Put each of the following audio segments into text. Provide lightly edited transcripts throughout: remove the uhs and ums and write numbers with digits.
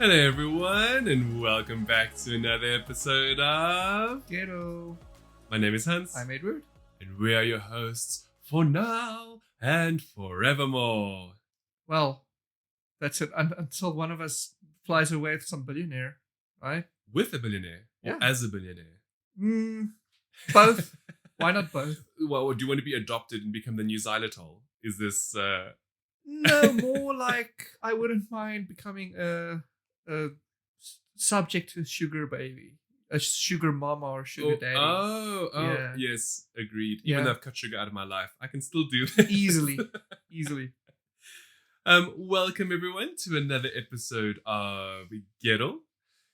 Hello everyone and welcome back to another episode of Ghetto. My name is Hans. I'm Edward. And we are your hosts for now and forevermore. Well, that's it. Until one of us flies away with some billionaire, right? With a billionaire or Yeah. as a billionaire? Both. Why not both? Well, do you want to be adopted and become the new xylitol? Is this No, more like I wouldn't mind becoming a subject to sugar baby, a sugar mama or sugar daddy. Yeah. Yes, agreed. Even though I've cut sugar out of my life, I can still do this. Easily. Welcome everyone to another episode of Ghetto,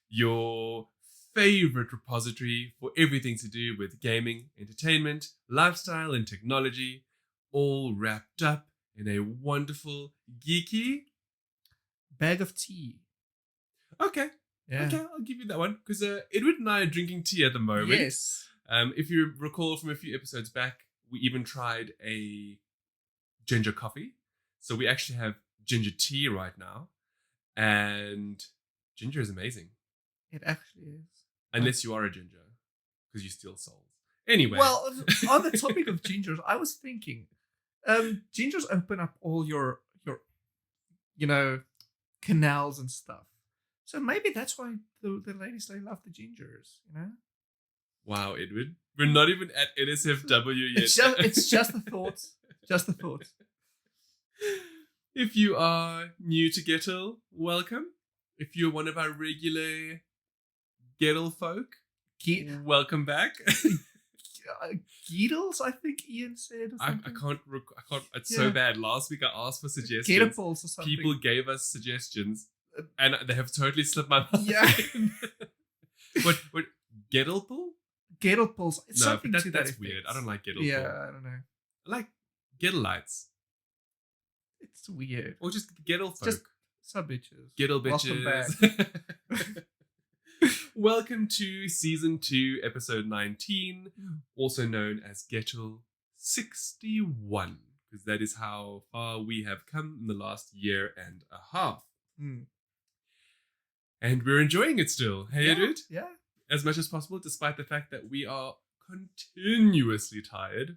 your favorite repository for everything to do with gaming, entertainment, lifestyle, and technology, all wrapped up in a wonderful, geeky bag of tea. Okay. Yeah. Okay, I'll give you that one. Because Edward and I are drinking tea at the moment. Yes. If you recall from a few episodes back, we even tried a ginger coffee. So we actually have ginger tea right now. And ginger is amazing. It actually is. Unless you are a ginger. Because you steal souls. Anyway. Well, on the topic of gingers, I was thinking, gingers open up all your canals and stuff. So maybe that's why the ladies, they love the gingers, Wow, Edward. We're not even at NSFW yet. It's just a thought. Just a thought. If you are new to Ghetto, welcome. If you're one of our regular Ghetto folk, welcome back. Geetles, I think Ian said. Or I can't. It's so bad. Last week I asked for suggestions. Getables or something. People gave us suggestions, and they have totally slipped my mind. Yeah. What? Gettlepool? Gettlepools. It's No, something to that's that weird. effect. I don't like Gettlepool. Yeah, I don't know. I like Gettleites. It's weird. Or just Gettle folk. Just sub bitches. Gettle Welcome bitches. Welcome to Season 2, Episode 19, also known as Ghetto 61, because that is how far we have come in the last year and a half. And we're enjoying it still. Hey, Edward? Yeah. As much as possible, despite the fact that we are continuously tired.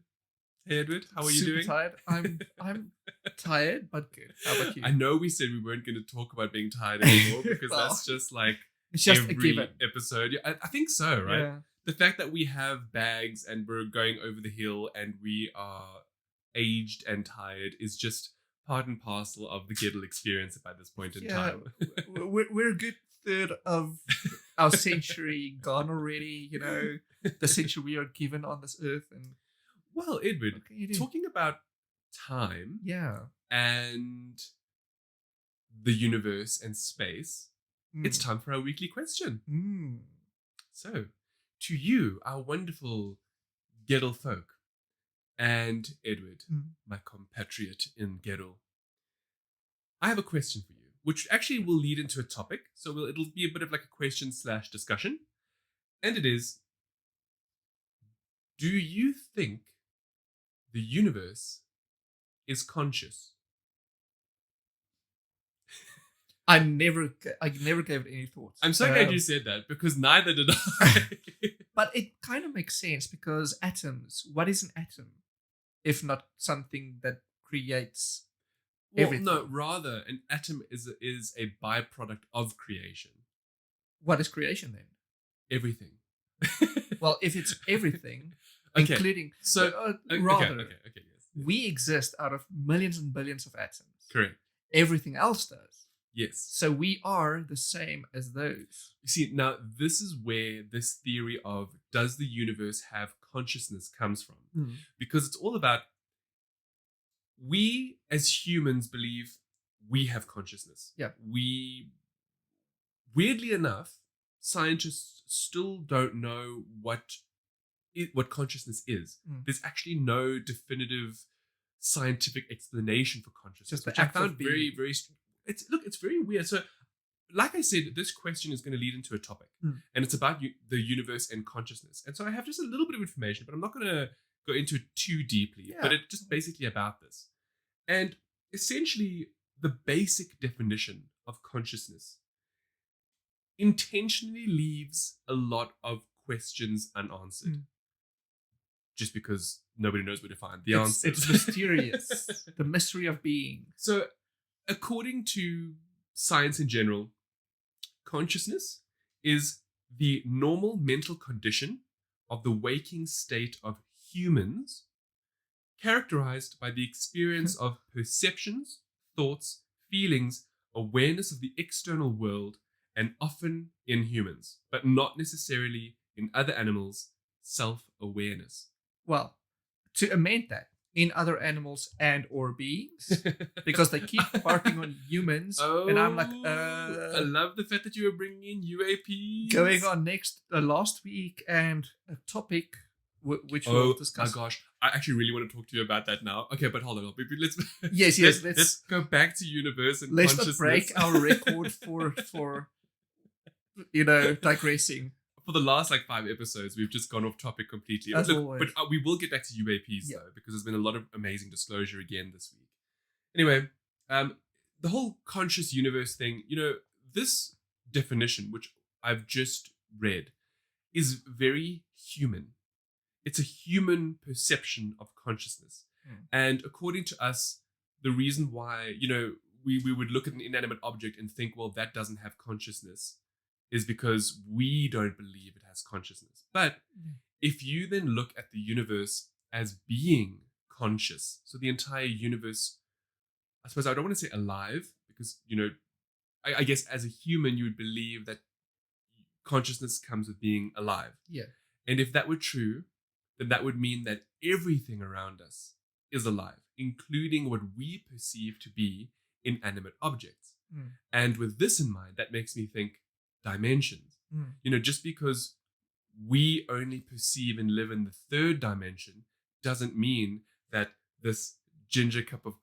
Hey, Edward, how are you doing? Tired. I'm tired, but good. How about you? I know we said we weren't going to talk about being tired anymore, because that's just like it's just every a given. episode. Yeah, I think so, right? Yeah. The fact that we have bags and we're going over the hill and we are aged and tired is just part and parcel of the Ghetto experience by this point in time. We're a good third of our century gone already, the century we are given on this earth. And well, Edward, talking about time and the universe and space, it's time for our weekly question. So, to you, our wonderful Ghetto folk, and Edward, my compatriot in Ghetto, I have a question for you, which actually will lead into a topic. So it'll be a bit of like a question/discussion. And it is, do you think the universe is conscious? I never gave it any thought. I'm so glad you said that, because neither did I. But it kind of makes sense, because atoms, what is an atom if not something that creates everything? No, rather an atom is a byproduct of creation. What is creation then? Everything. Well, if it's everything, okay. including yes. We exist out of millions and billions of atoms. Correct. Everything else does. Yes. So we are the same as those. You see, now this is where this theory of does the universe have consciousness comes from. Because it's all about, we as humans believe we have consciousness. Yeah. Weirdly enough, scientists still don't know what consciousness is. There's actually no definitive scientific explanation for consciousness, which I found very, very... It's very weird. So, like I said, this question is going to lead into a topic, and it's about the universe and consciousness. And so I have just a little bit of information, but I'm not going to go into it too deeply. But it's just basically about this. And essentially, the basic definition of consciousness intentionally leaves a lot of questions unanswered. Just because nobody knows where to find the answers. It's mysterious. The mystery of being. So, according to science in general, consciousness is the normal mental condition of the waking state of humans, characterized by the experience of perceptions, thoughts, feelings, awareness of the external world, and often in humans, but not necessarily in other animals, self-awareness. Well, to amend that, in other animals and or beings, because they keep barking on humans, and I'm like, I love the fact that you were bringing in UAPs. Going on last week, and a topic which we'll discuss. Oh my gosh, I actually really want to talk to you about that now. Okay, but hold on, let's let's go back to universe and let's consciousness. Let's not break our record for digressing. For the last 5 episodes, we've just gone off topic completely. But we will get back to UAPs though, because there's been a lot of amazing disclosure again this week. Anyway, the whole conscious universe thing, this definition, which I've just read, is very human. It's a human perception of consciousness. And according to us, the reason why, we would look at an inanimate object and think, well, that doesn't have consciousness, is because we don't believe it has consciousness. But if you then look at the universe as being conscious, so the entire universe, I suppose I don't want to say alive, because, I guess as a human, you would believe that consciousness comes with being alive. Yeah. And if that were true, then that would mean that everything around us is alive, including what we perceive to be inanimate objects. And with this in mind, that makes me think dimensions. Just because we only perceive and live in the third dimension doesn't mean that this ginger cup of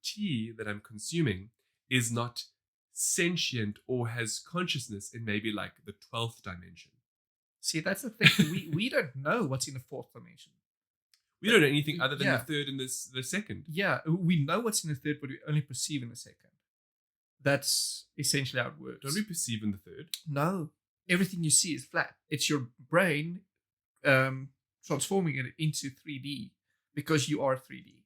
tea that I'm consuming is not sentient or has consciousness in maybe the 12th dimension. See, that's the thing. we don't know what's in the 4th dimension. We don't know anything other than the third and the second. Yeah, we know what's in the third, but we only perceive in the second. That's essentially how it works. Don't we perceive in the third? No. Everything you see is flat. It's your brain transforming it into 3D because you are 3D.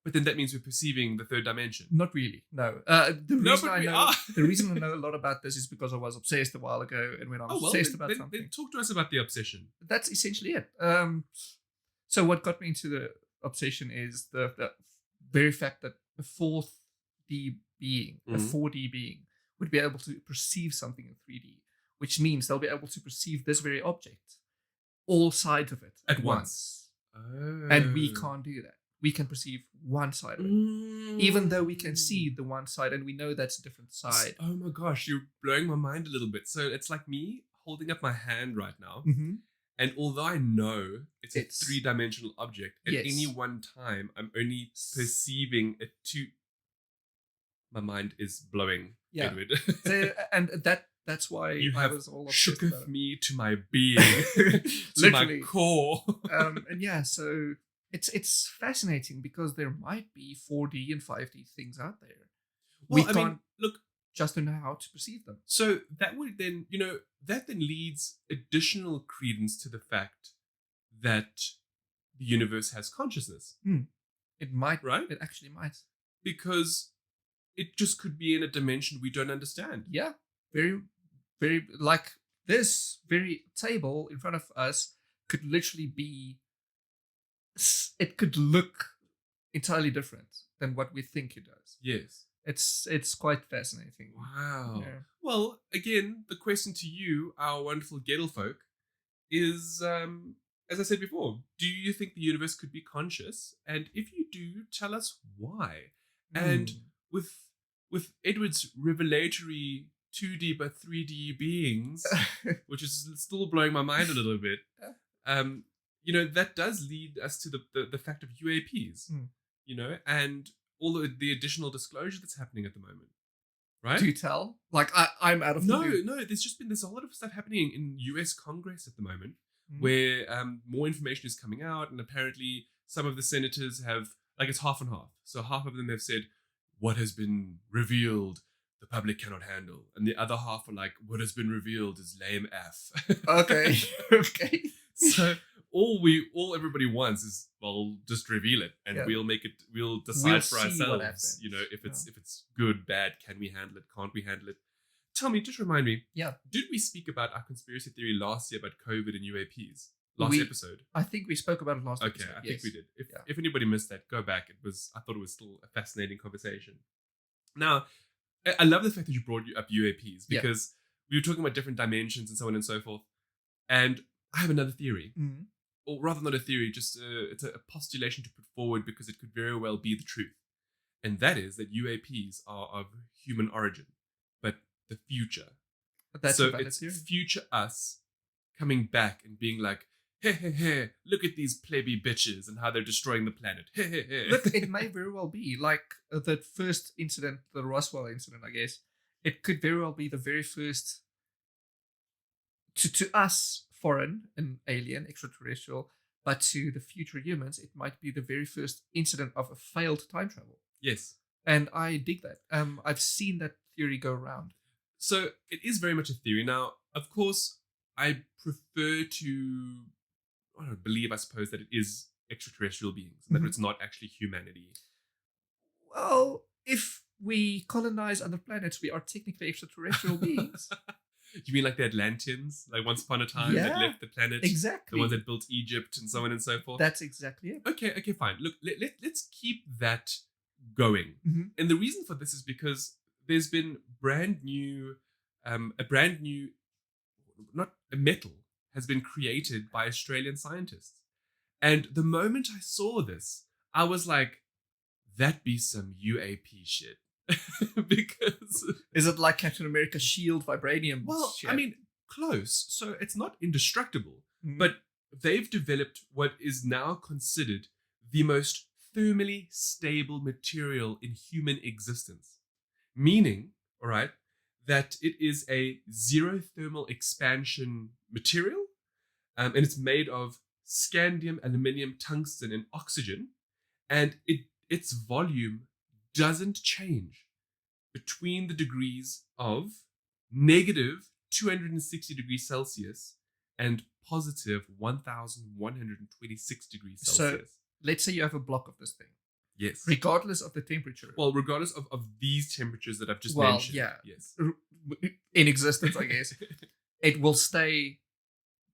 But then that means we're perceiving the third dimension. Not really, no. The reason I know a lot about this is because I was obsessed a while ago, and when I'm obsessed about something. Then talk to us about the obsession. That's essentially it. So what got me into the obsession is the very fact that a 4D being, a 4D being, would be able to perceive something in 3D, which means they'll be able to perceive this very object, all sides of it at once. Oh. And we can't do that. We can perceive one side of it, even though we can see the one side, and we know that's a different side. Oh my gosh, you're blowing my mind a little bit. So it's like me holding up my hand right now, and although I know it's a 3-dimensional object, at any one time I'm only perceiving a 2. My mind is blowing, Edward. And that's why you I have was all shooketh me to my being, to my core. So it's fascinating because there might be 4D and 5D things out there. Well, we can't just know how to perceive them. So that would then, that then leads additional credence to the fact that the universe has consciousness. It might, right? It actually might, because it just could be in a dimension we don't understand. Yeah, very, very, like this very table in front of us could literally be. It could look entirely different than what we think it does. Yes. It's quite fascinating. Wow. Yeah. Well, again, the question to you, our wonderful Gettle folk, is, as I said before, do you think the universe could be conscious? And if you do, tell us why. And with Edward's revelatory 2D but 3D beings, which is still blowing my mind a little bit, that does lead us to the fact of UAPs, and all the additional disclosure that's happening at the moment, right? Do you tell? I'm out of No, there's a lot of stuff happening in US Congress at the moment where more information is coming out, and apparently some of the senators have, it's half and half. So half of them have said, what has been revealed, the public cannot handle. And the other half are like, what has been revealed is lame F. Okay. Okay. So all everybody wants is, well, just reveal it and we'll decide for ourselves, if it's good, bad, can we handle it, can't we handle it? Tell me, just remind me. Yeah. Did we speak about our conspiracy theory last year about COVID and UAPs? Episode? I think we spoke about it last episode. Okay, I think we did. If anybody missed that, go back. I thought it was still a fascinating conversation. Now, I love the fact that you brought up UAPs because we were talking about different dimensions and so on and so forth. And I have another theory. Mm-hmm. Or rather not a theory, just it's a postulation to put forward because it could very well be the truth. And that is that UAPs are of human origin, but the future. That's so it's theory. Future us coming back and being like, hey, look at these plebby bitches and how they're destroying the planet. Hey. Look, it may very well be like the first incident, the Roswell incident, I guess. It could very well be the very first, to us, foreign and alien, extraterrestrial, but to the future humans, it might be the very first incident of a failed time travel. Yes. And I dig that. I've seen that theory go around. So it is very much a theory. Now, of course, I prefer to believe, I suppose, that it is extraterrestrial beings, that it's not actually humanity. Well, if we colonize other planets, we are technically extraterrestrial beings. You mean like the Atlanteans? Like once upon a time that left the planet? Exactly. The ones that built Egypt and so on and so forth? That's exactly it. Okay, fine. Look, let's keep that going. Mm-hmm. And the reason for this is because there's been a metal has been created by Australian scientists. And the moment I saw this, I was like, that be some UAP shit. Because is it like Captain America's shield vibranium? Well, shit? I mean, close. So it's not indestructible, but they've developed what is now considered the most thermally stable material in human existence. Meaning, all right, that it is a zero thermal expansion material, and it's made of scandium, aluminium, tungsten, and oxygen, and its volume doesn't change between the degrees of negative 260 degrees Celsius and positive 1,126 degrees Celsius. So let's say you have a block of this thing. Yes. Regardless of the temperature. Well, regardless of these temperatures that I've just mentioned. Yeah. Yes. In existence, I guess. It will stay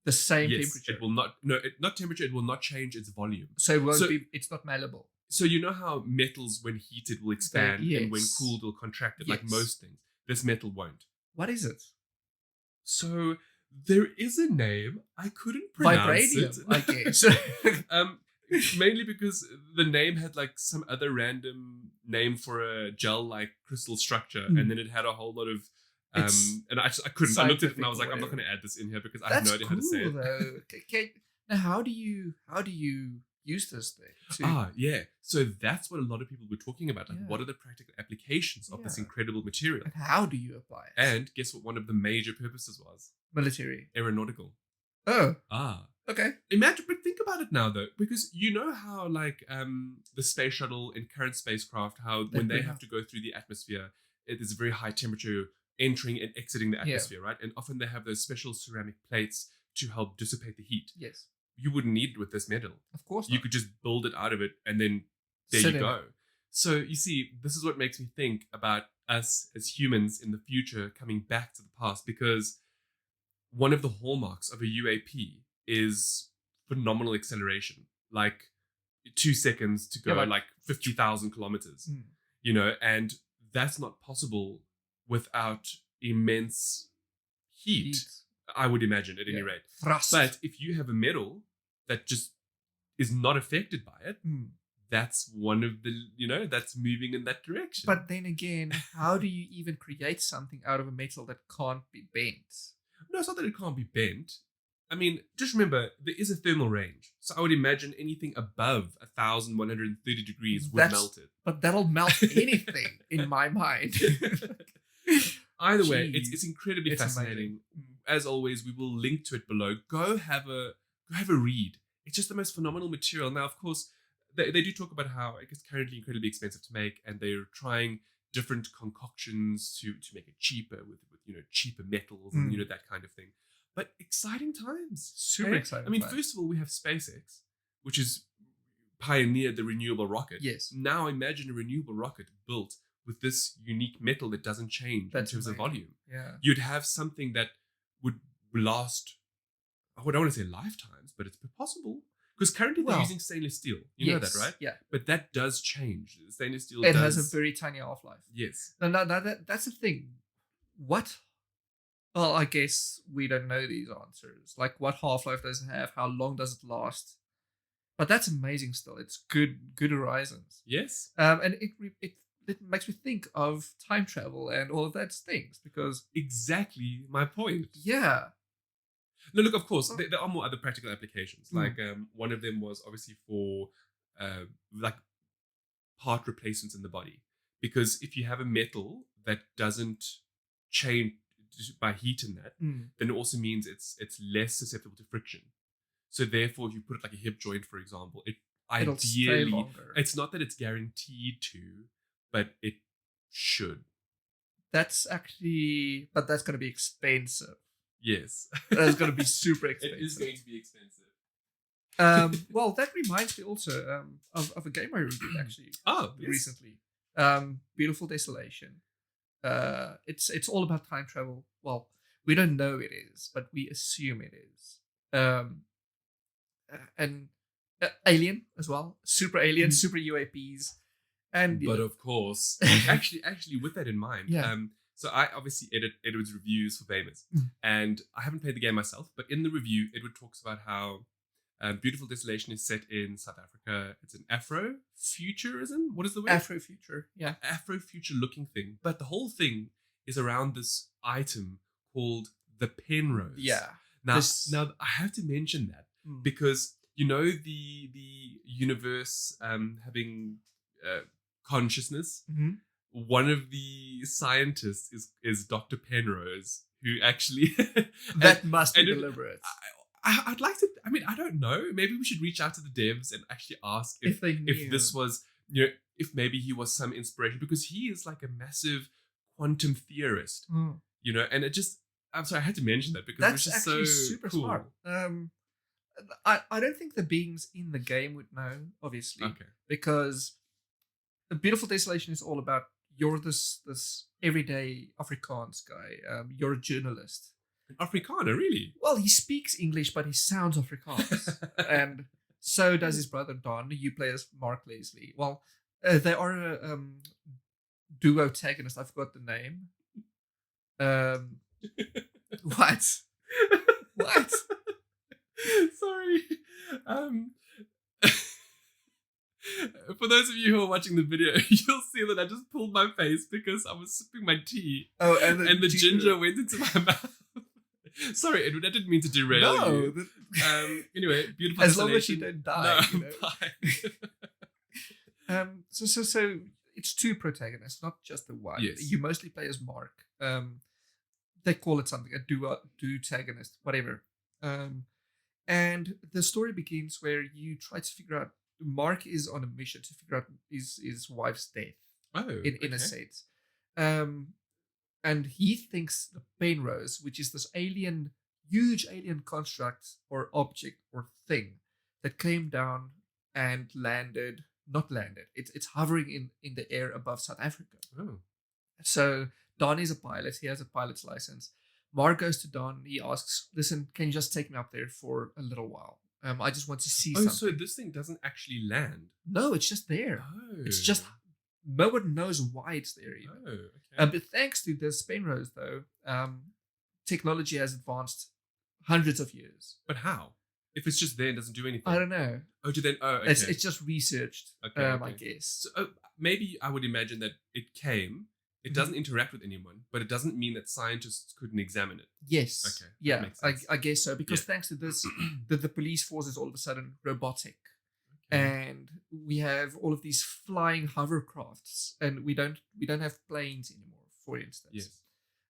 the same temperature. It will not. No, not temperature. It will not change its volume. So it won't be. It's not malleable. So you know how metals, when heated, will expand, and when cooled, will contract. Like most things, this metal won't. What is it? So there is a name. I couldn't pronounce it. Vibranium, I guess. Mainly because the name had like some other random name for a gel-like crystal structure, and then it had a whole lot of. And I couldn't. I looked at it and I was like, I'm not going to add this in here because I have no idea how to say it. Though. Now, how do you use this thing? So that's what a lot of people were talking about. Like, what are the practical applications of this incredible material? And how do you apply it? And guess what one of the major purposes was? Military. Aeronautical. Oh. Okay. Imagine, but think about it now, though, because you know how, like, the space shuttle and current spacecraft, how when they have to go through the atmosphere, it is a very high temperature entering and exiting the atmosphere, right? And often they have those special ceramic plates to help dissipate the heat. Yes. You wouldn't need it with this metal. Of course not. You could just build it out of it and then there you go. So you see, this is what makes me think about us as humans in the future coming back to the past, because one of the hallmarks of a UAP is phenomenal acceleration, like 2 seconds to go like 50,000 kilometers, and that's not possible without immense heat. I would imagine, at any rate. Thrust. But if you have a metal that just is not affected by it, that's one of the, that's moving in that direction. But then again, how do you even create something out of a metal that can't be bent? No, it's not that it can't be bent. I mean, just remember, there is a thermal range. So I would imagine anything above 1,130 degrees would melt it. But that'll melt anything in my mind. Either way, it's incredibly fascinating. Amazing. As always, we will link to it below. Go have a read. It's just the most phenomenal material. Now, of course, they do talk about how it's currently incredibly expensive to make, and they're trying different concoctions to make it cheaper with cheaper metals and that kind of thing. But exciting times. Super exciting. I mean, first of all, we have SpaceX, which is pioneered the renewable rocket. Yes. Now imagine a renewable rocket built with this unique metal that doesn't change in terms of volume. Yeah. You'd have something that would last, I don't want to say lifetimes, but it's possible. Because currently they're using stainless steel. You know that, right? Yeah. But that does change. Stainless steel has a very tiny half-life. Yes. Now that's the thing. What? Well, I guess we don't know these answers. Like, what half-life does it have? How long does it last? But that's amazing still. It's good horizons. Yes. And it makes me think of time travel and all of that things, because... Exactly my point. Yeah. No, look, of course, there are more other practical applications. Like, one of them was obviously for, like, part replacements in the body. Because if you have a metal that doesn't change by heat in that, then it also means it's less susceptible to friction. So therefore, if you put it like a hip joint, for example, It'll stay longer. It's not that it's guaranteed to, but it should. That's actually, but that's going to be expensive. Yes. That's going to be super expensive. It is going to be expensive. Well, that reminds me also of a game I reviewed actually. Recently. Beautiful Desolation. It's all about time travel. Well, we don't know it is, but we assume it is. And alien as well. Super alien, super UAPs. But of course, actually, with that in mind, so I obviously edit Edward's reviews for Famous, and I haven't played the game myself, but in the review, Edward talks about how Beautiful Desolation is set in South Africa. It's an Afrofuturism. What is the word? Afrofuture, yeah. Afrofuture looking thing. But the whole thing is around this item called the Penrose. Yeah. Now I have to mention that because the universe having consciousness. One of the scientists is Dr. Penrose, who actually that must be deliberate. I'd like to. I mean, I don't know. Maybe we should reach out to the devs and actually ask if this was, if maybe he was some inspiration, because he is like a massive quantum theorist, and it just. I'm sorry, I had to mention that because that's it's just actually so super cool. smart. I don't think the beings in the game would know, obviously, because the Beautiful Desolation is all about you're this everyday Afrikaans guy. You're a journalist. Afrikaner, really? Well, he speaks English, but he sounds Afrikaans. And so does his brother Don. You play as Mark Leslie. Well, they are a duo antagonist. I forgot the name. What? What? Sorry. For those of you who are watching the video, you'll see that I just pulled my face because I was sipping my tea. Oh, and the ginger went into my mouth. Sorry, Edward, I didn't mean to derail you. Anyway, Beautiful As long as you don't die. No, So it's two protagonists, not just the one. Yes. You mostly play as Mark. They call it something, a duo-tagonist, whatever. And the story begins where you try to figure out, Mark is on a mission to figure out his wife's death. In a sense. And he thinks the Penrose, which is this huge alien construct or object or thing that came down and it's hovering in the air above South Africa. So Don is a pilot. He has a pilot's license. Mark goes to Don. He asks, listen, can you just take me up there for a little while? I just want to see something. So this thing doesn't actually land? No, it's just there. It's just, no one knows why it's there even. But thanks to this Penrose, though, technology has advanced hundreds of years. But how? If it's just there and doesn't do anything? I don't know. Okay. It's just researched, I guess. So, maybe I would imagine that it came. It doesn't interact with anyone, but it doesn't mean that scientists couldn't examine it. Yes. Okay. Yeah, I guess so. Because thanks to this, the police force is all of a sudden robotic. And we have all of these flying hovercrafts, and we don't have planes anymore, for instance. Yes.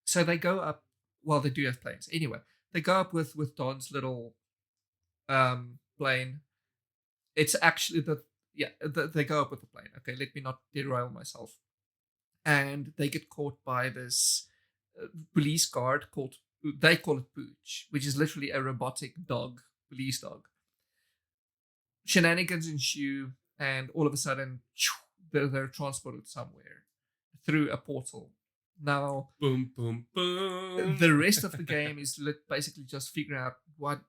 So they go up. Well, they do have planes. Anyway, they go up with Don's little plane. It's actually they go up with the plane. Okay, let me not derail myself. and they get caught by this police guard they call it Pooch, which is literally a robotic police dog. Shenanigans ensue, and all of a sudden, they're transported somewhere through a portal. Now, boom, boom, boom. The rest of the game is basically just figuring out what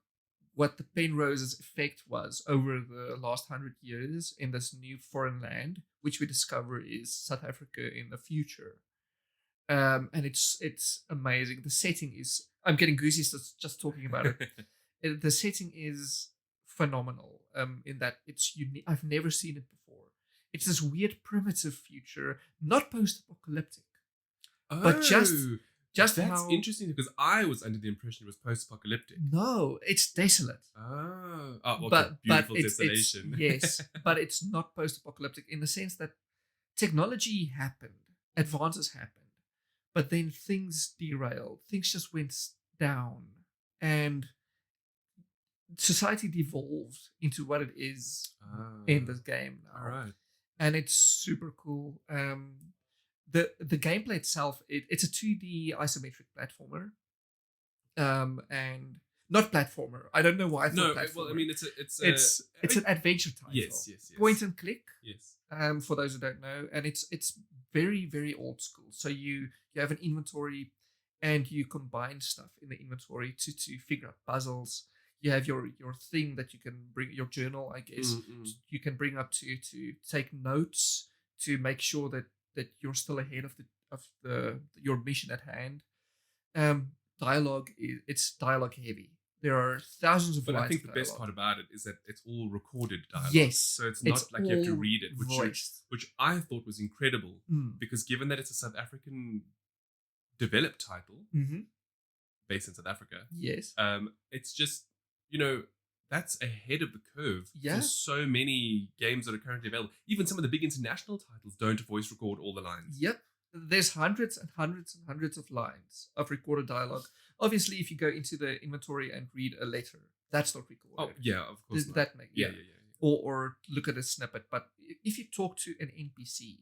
the Penrose's effect was over the last 100 years in this new foreign land, which we discover is South Africa in the future. And it's amazing. The setting is, I'm getting goosey just talking about it. The setting is phenomenal. In that it's unique. I've never seen it before. It's this weird primitive future, not post-apocalyptic, but just that's how interesting, because I was under the impression it was post-apocalyptic. No, it's desolate. Well, but beautiful it's, desolation. Yes, but it's not post-apocalyptic in the sense that technology happened, advances happened, but then things derailed. Things just went down, and society devolved into what it is in this game now. All right. And it's super cool. The gameplay itself, it's a 2D isometric platformer. And not platformer. I don't know why I thought platformer. Well, I mean, it's an adventure title. Yes. Point and click. Yes. For those who don't know, and it's very, very old school. So you have an inventory, and you combine stuff in the inventory to figure out puzzles. You have your thing that you can bring, your journal, I guess, you can bring up to take notes to make sure that you're still ahead of your mission at hand. Dialogue it's dialogue heavy. There are thousands of lines. But I think the best part about it is that it's all recorded dialogue. Yes. So it's not like you have to read it, which I thought was incredible, because given that it's a South African developed title based in South Africa, yes, it's just, that's ahead of the curve for so many games that are currently available. Even some of the big international titles don't voice record all the lines. Yep. There's hundreds and hundreds and hundreds of lines of recorded dialogue. Obviously, if you go into the inventory and read a letter, that's not recorded. Oh, yeah, of course. Yeah. Or look at a snippet. But if you talk to an NPC,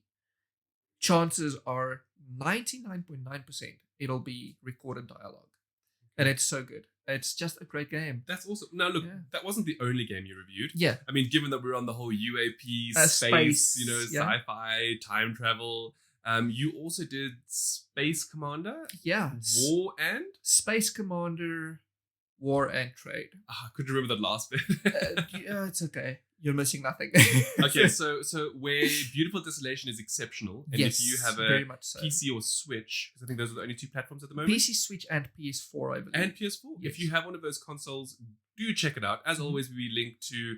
chances are 99.9% it'll be recorded dialogue. And it's so good. It's just a great game. That's awesome. Now, look, that wasn't the only game you reviewed. Yeah. I mean, given that we're on the whole UAP, space, sci-fi, time travel, you also did Space Commander? Yeah. War and? Space Commander, War and Trade. I couldn't remember that last bit. Yeah, it's okay. You're missing nothing. Okay, so where Beautiful Desolation is exceptional, and if you have a PC or Switch, because I think those are the only two platforms at the moment. PC, Switch, and PS4, I believe. And PS4. Yes. If you have one of those consoles, do check it out. As always, we link to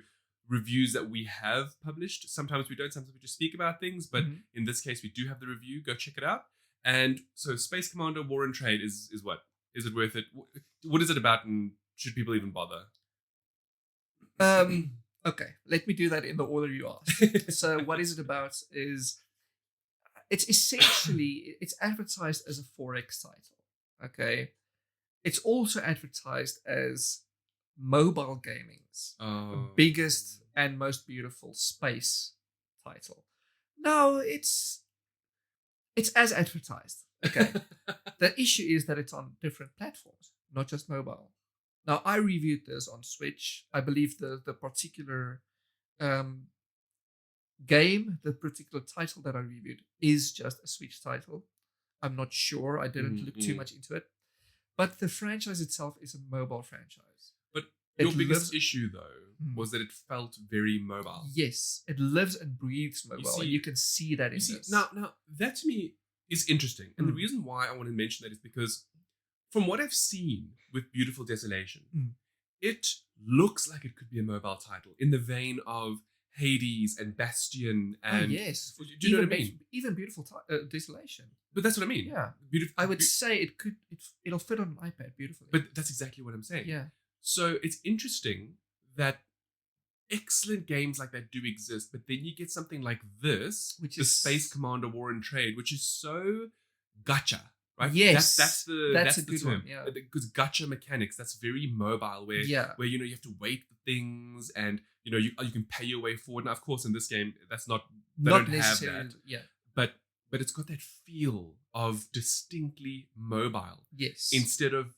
reviews that we have published. Sometimes we don't, sometimes we just speak about things, but in this case, we do have the review. Go check it out. And so Space Commander, War and Trade is what? Is it worth it? What is it about, and should people even bother? Okay, let me do that in the order you asked. So what is it about is, it's essentially, it's advertised as a 4X title, okay? It's also advertised as mobile gaming's biggest and most beautiful space title. No, it's as advertised, okay? The issue is that it's on different platforms, not just mobile. Now, I reviewed this on Switch. I believe the particular game, the particular title that I reviewed is just a Switch title. I'm not sure. I didn't look too much into it. But the franchise itself is a mobile franchise. But your biggest issue, though, was that it felt very mobile. Yes, it lives and breathes mobile, and you can see that in this. Now, that to me is interesting. And the reason why I want to mention that is because from what I've seen with Beautiful Desolation, it looks like it could be a mobile title in the vein of Hades and Bastion and... Oh, yes. Do you know what I mean? Even Beautiful Desolation. But that's what I mean. Yeah. I would say it'll fit on an iPad beautifully. But that's exactly what I'm saying. Yeah. So it's interesting that excellent games like that do exist, but then you get something like this, which is Space Commander War and Trade, which is so gacha. Right? Yes, that's the good term. One, yeah. Because gacha mechanics, that's very mobile, where you have to wait for things, and you can pay your way forward. Now, of course, in this game, that's not necessarily have that. Yeah, but but it's got that feel of distinctly mobile. Yes. Instead of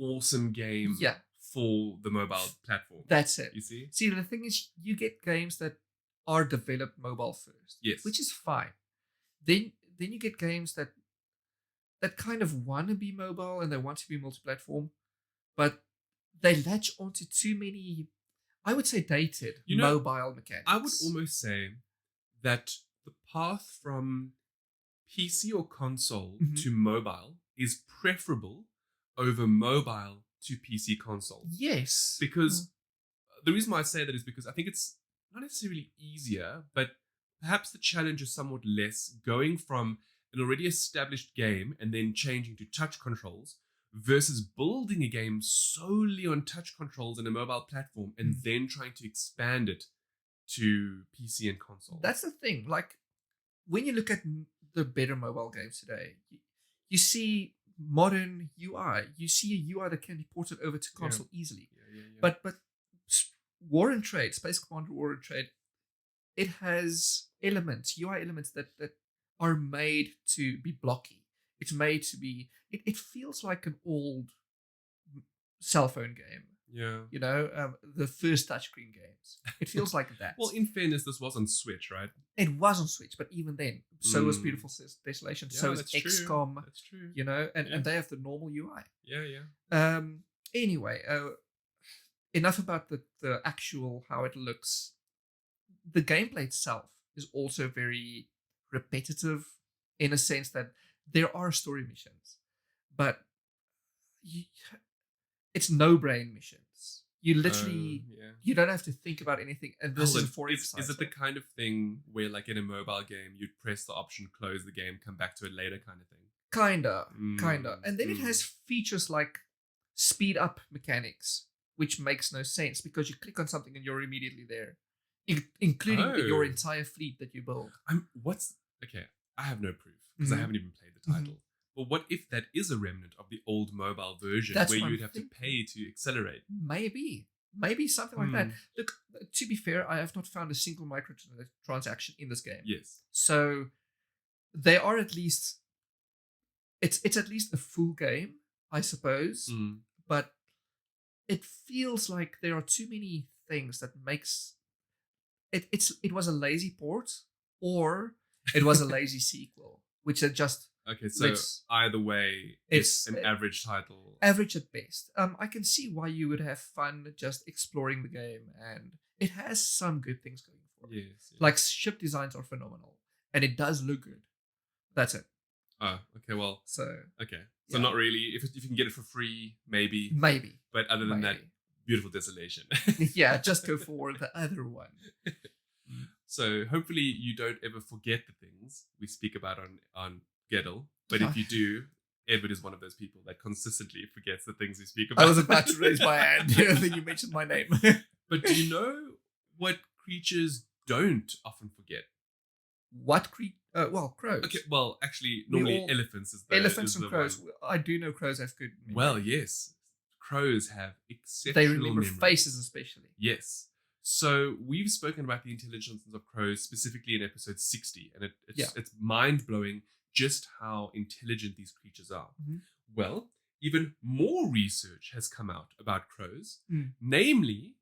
awesome game for the mobile platform. That's it. You see? See, the thing is, you get games that are developed mobile first. Yes. Which is fine. Then you get games that kind of want to be mobile and they want to be multi-platform, but they latch onto too many, I would say, dated mobile mechanics. I would almost say that the path from PC or console to mobile is preferable over mobile to PC console. Yes. Because the reason why I say that is because I think it's not necessarily easier, but perhaps the challenge is somewhat less going from an already established game and then changing to touch controls versus building a game solely on touch controls in a mobile platform and then trying to expand it to PC and console. That's the thing. Like, when you look at the better mobile games today, you see modern UI. You see a UI that can be ported over to console easily. But War and Trade, Space Commander War and Trade, it has elements, UI elements that are made to be blocky. It's made to be. It feels like an old cell phone game. Yeah. You know, the first touchscreen games. It feels like that. Well, in fairness, this was on Switch, right? It was on Switch, but even then, so was Beautiful Desolation. Yeah, so is XCOM. That's true. You know, and they have the normal UI. Yeah. Anyway, enough about the actual how it looks. The gameplay itself is also very repetitive in a sense that there are story missions, but it's no-brain missions. You literally you don't have to think about anything. And this is for is it the kind of thing where, like in a mobile game, you'd press the option, close the game, come back to it later, kind of thing? Kinda. And then it has features like speed up mechanics, which makes no sense because you click on something and you're immediately there, including your entire fleet that you build. Okay, I have no proof because I haven't even played the title. But what if that is a remnant of the old mobile version where you'd have to pay to accelerate? Maybe something like that. Look, to be fair, I have not found a single microtransaction in this game. Yes. So they are at least, it's at least a full game, I suppose. But it feels like there are too many things that makes it was a lazy port or it was a lazy sequel, which are just. Okay, so either way, it's an average title. Average at best. I can see why you would have fun just exploring the game, and it has some good things going for it. Yes. Like ship designs are phenomenal, and it does look good. That's it. Oh, okay. Well, so not really. If you can get it for free, maybe. But other than that, beautiful Desolation. Yeah, just go for the other one. So hopefully you don't ever forget the things we speak about on Gettle, but if you do, Edward is one of those people that consistently forgets the things we speak about. I was about to raise my hand. I think you mentioned my name. But do you know what creatures don't often forget? What well, crows. Okay, well, actually, normally elephants is the elephants and crows. One. I do know crows have good memory. Well, yes, crows have exceptional. They remember faces, especially. Yes. So we've spoken about the intelligence of crows specifically in episode 60, and it's mind blowing. Just how intelligent these creatures are. Well, even more research has come out about crows, namely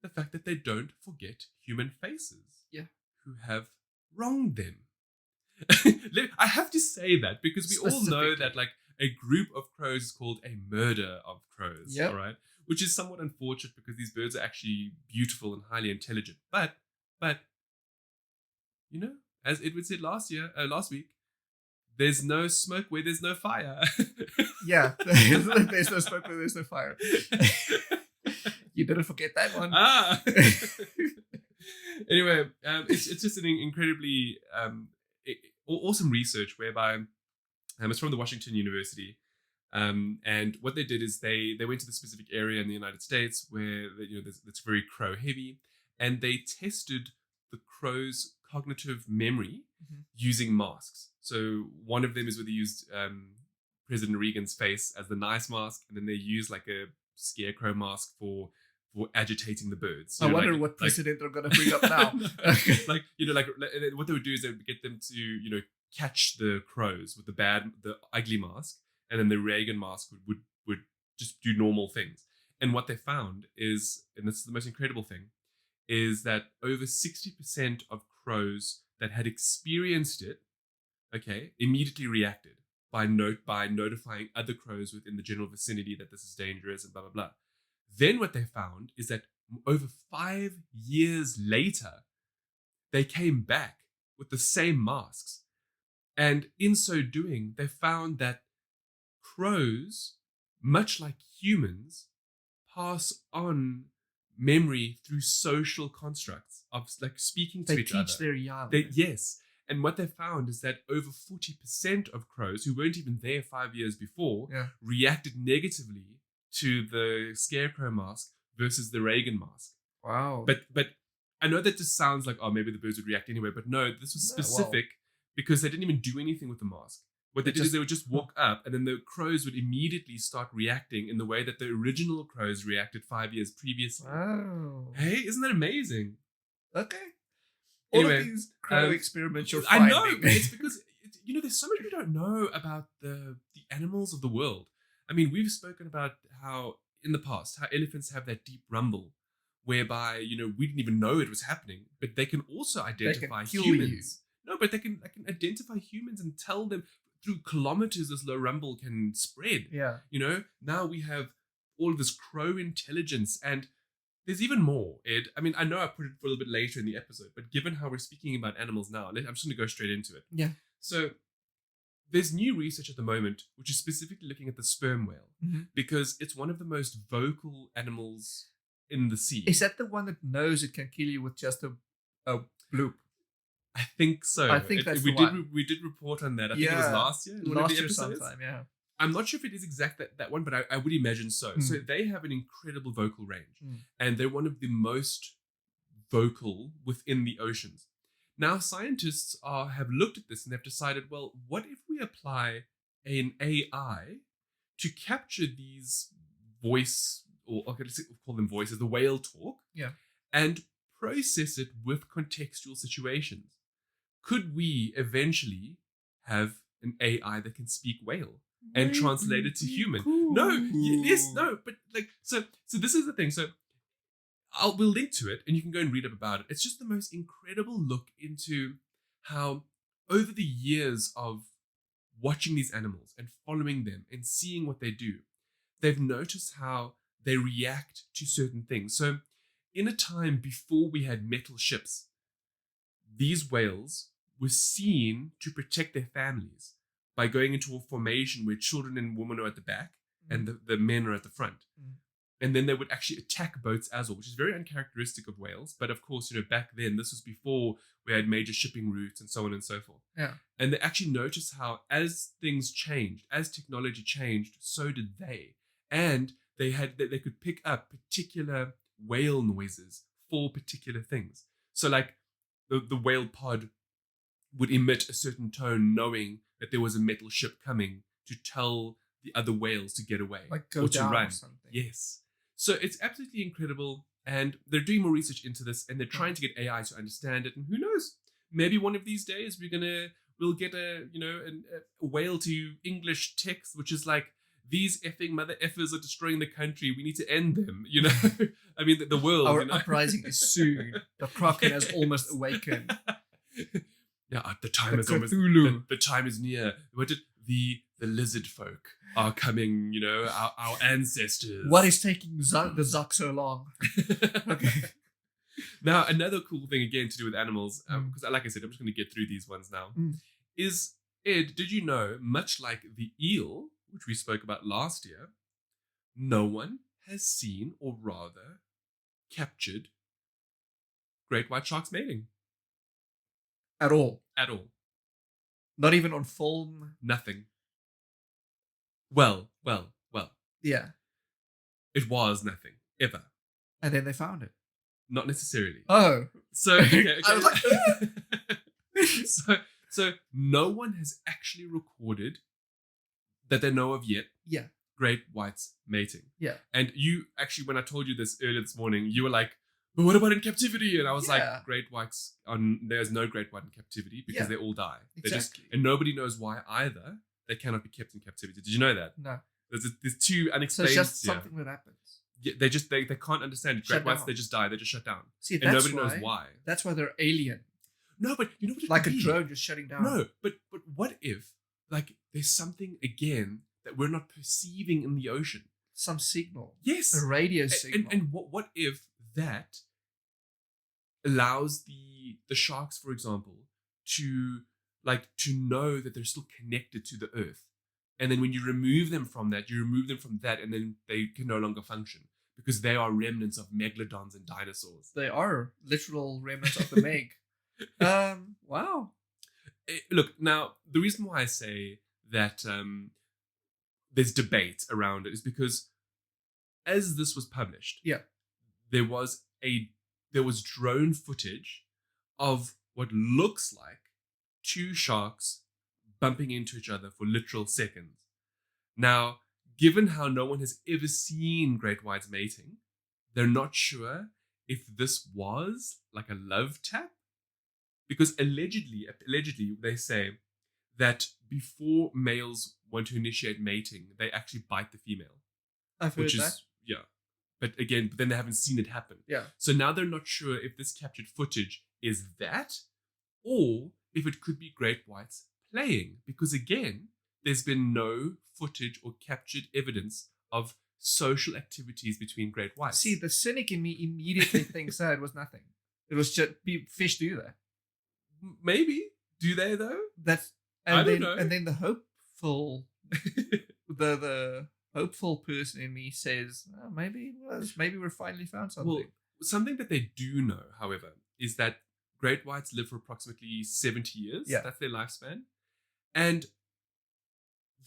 the fact that they don't forget human faces who have wronged them. I have to say that because we all know that like a group of crows is called a murder of crows, all right? Which is somewhat unfortunate because these birds are actually beautiful and highly intelligent. But you know, as Edward said last week, there's no smoke where there's no fire. Yeah, there's no smoke where there's no fire. You didn't forget that one. Anyway, it's just an incredibly awesome research whereby it's from the Washington University. And what they did is they went to the specific area in the United States where it's very crow heavy, and they tested the crow's cognitive memory using masks. So one of them is where they used President Reagan's face as the nice mask, and then they used like a scarecrow mask for for agitating the birds. I wonder what precedent they're going to bring up now. What they would do is they would get them to, catch the crows with the ugly mask, and then the Reagan mask would just do normal things. And what they found is, and this is the most incredible thing, is that over 60% of crows that had experienced it, immediately reacted by notifying other crows within the general vicinity that this is dangerous and blah, blah, blah. Then what they found is that over 5 years later, they came back with the same masks. And in so doing, they found that crows, much like humans, pass on memory through social constructs of like speaking to each other. They teach their young. Yes. And what they found is that over 40% of crows who weren't even there 5 years before reacted negatively to the scarecrow mask versus the Reagan mask. Wow. But I know that just sounds like, maybe the birds would react anyway, but no, this was specific because they didn't even do anything with the mask. What they did is they would just walk up, and then the crows would immediately start reacting in the way that the original crows reacted 5 years previously. Wow. Hey, isn't that amazing? Okay. Anyway, all of these crow experiments you're finding. I know, it's because, there's so much we don't know about the animals of the world. I mean, we've spoken about how, in the past, how elephants have that deep rumble, whereby, we didn't even know it was happening, but they can also identify humans. No, but they can identify humans and tell them through kilometers this low rumble can spread. Yeah. Now we have all of this crow intelligence, and there's even more, Ed. I mean, I know I put it for a little bit later in the episode, but given how we're speaking about animals now, I'm just going to go straight into it. Yeah. So there's new research at the moment, which is specifically looking at the sperm whale, because it's one of the most vocal animals in the sea. Is that the one that knows it can kill you with just a bloop? I think so. I think that's the one. We did report on that. I think it was last year. Last year sometime, yeah. I'm not sure if it is exact that one, but I would imagine so. So they have an incredible vocal range, and they're one of the most vocal within the oceans. Now, scientists have looked at this and they've decided, well, what if we apply an AI to capture these voice, or let's call them voices, the whale talk, and process it with contextual situations? Could we eventually have an AI that can speak whale and translate it to human? Cool. No, but so this is the thing. So we'll link to it and you can go and read up about it. It's just the most incredible look into how over the years of watching these animals and following them and seeing what they do, they've noticed how they react to certain things. So in a time before we had metal ships, these whales were seen to protect their families by going into a formation where children and women are at the back and the men are at the front. And then they would actually attack boats as well, which is very uncharacteristic of whales. But of course, back then, this was before we had major shipping routes and so on and so forth. Yeah. And they actually noticed how as things changed, as technology changed, so did they. And they could pick up particular whale noises for particular things. So like the whale pod would emit a certain tone knowing that there was a metal ship coming to tell the other whales to get away. Like go or down to run. or something. Yes. So it's absolutely incredible. And they're doing more research into this and they're trying to get AI to understand it. And who knows? Maybe one of these days we'll get a whale to English text, which is like, these effing mother effers are destroying the country. We need to end them, I mean, the world. Our uprising is soon. The Kraken has almost awakened. Yeah, the time is almost. The time is near. What did the lizard folk are coming? Our ancestors. What is taking the Zuck so long? Okay. Now, another cool thing again to do with animals, because like I said, I'm just going to get through these ones now. Is Ed? Did you know? Much like the eel, which we spoke about last year, no one has seen, or rather captured, great white sharks mating. At all. Not even on film? Nothing. Well. Yeah. It was nothing, ever. And then they found it. Not necessarily. Oh. So, okay. I was like, so no one has actually recorded that they know of yet. Yeah. great whites mating. Yeah. And you actually, when I told you this earlier this morning, you were like, but what about in captivity? And I was like, great whites, there's no great white in captivity because they all die. Exactly. And nobody knows why either. They cannot be kept in captivity. Did you know that? No. There's two unexplained. So it's just something that happens. Yeah, they can't understand it. Great whites, they just die. They just shut down. See, and nobody knows why. That's why they're alien. No, but you know what it like could a be? drone just shutting down. No, but what if there's something again that we're not perceiving in the ocean? Some signal. Yes. A radio signal. And what if that allows the sharks, for example, to know that they're still connected to the earth. And then when you remove them from that, and then they can no longer function because they are remnants of megalodons and dinosaurs. They are literal remnants of the Meg. Wow. Look, now, the reason why I say that there's debate around it is because as this was published, there was drone footage of what looks like two sharks bumping into each other for literal seconds. Now, given how no one has ever seen great whites mating, they're not sure if this was like a love tap. Because allegedly they say that before males want to initiate mating, they actually bite the female. I've heard that. Yeah. But then they haven't seen it happen. Yeah. So now they're not sure if this captured footage is that or if it could be great whites playing. Because again, there's been no footage or captured evidence of social activities between great whites. See, the cynic in me immediately thinks that it was nothing. It was just fish do that. Maybe. Do they though? I don't know. And then the hopeful the hopeful person in me says, oh, maybe it was. Maybe we're finally found something. Well, something that they do know, however, is that great whites live for approximately 70 years. Yeah. That's their lifespan. And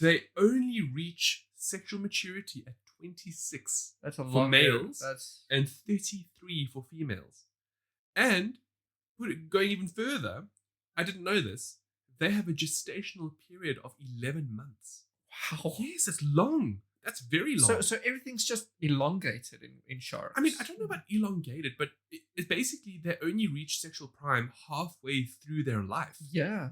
they only reach sexual maturity at 26 That's a for long males and 33 for females. And going even further, I didn't know this, they have a gestational period of 11 months. Wow. Yes, it's long. That's very long. So everything's just elongated in sharks. I mean, I don't know about elongated, but it's basically they only reach sexual prime halfway through their life. Yeah.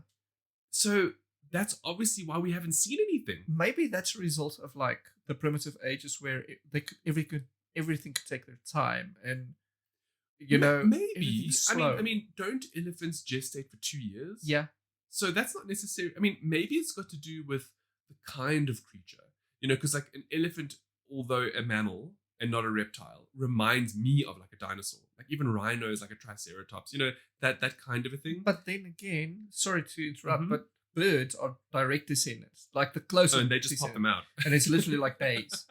So that's obviously why we haven't seen anything. Maybe that's a result of like the primitive ages where everything could take their time and maybe. I mean, don't elephants gestate for 2 years? Yeah. So that's not necessary. I mean, maybe it's got to do with the kind of creature. Because like an elephant, although a mammal and not a reptile, reminds me of like a dinosaur. Like even rhinos, like a triceratops. That kind of a thing. But then again, sorry to interrupt, but birds are direct descendants. Like the closest. And they just pop them out. And it's literally like days.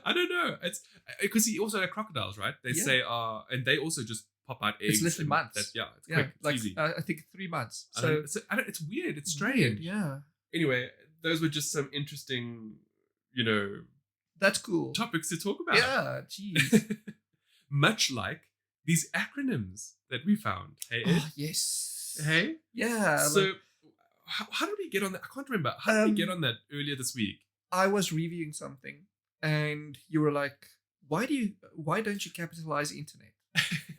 I don't know. It's because he also had crocodiles, right? They say, and they also just pop out eggs. It's literally months. It's quick. It's easy. I think 3 months. It's weird. It's strange. Weird, yeah. Anyway, those were just some interesting, that's cool. topics to talk about. Yeah, jeez. Much like these acronyms that we found. Hey, Ed? Oh, yes. Hey? Yeah. So, how did we get on that? I can't remember. How did we get on that earlier this week? I was reviewing something, and you were like, why don't you capitalize internet?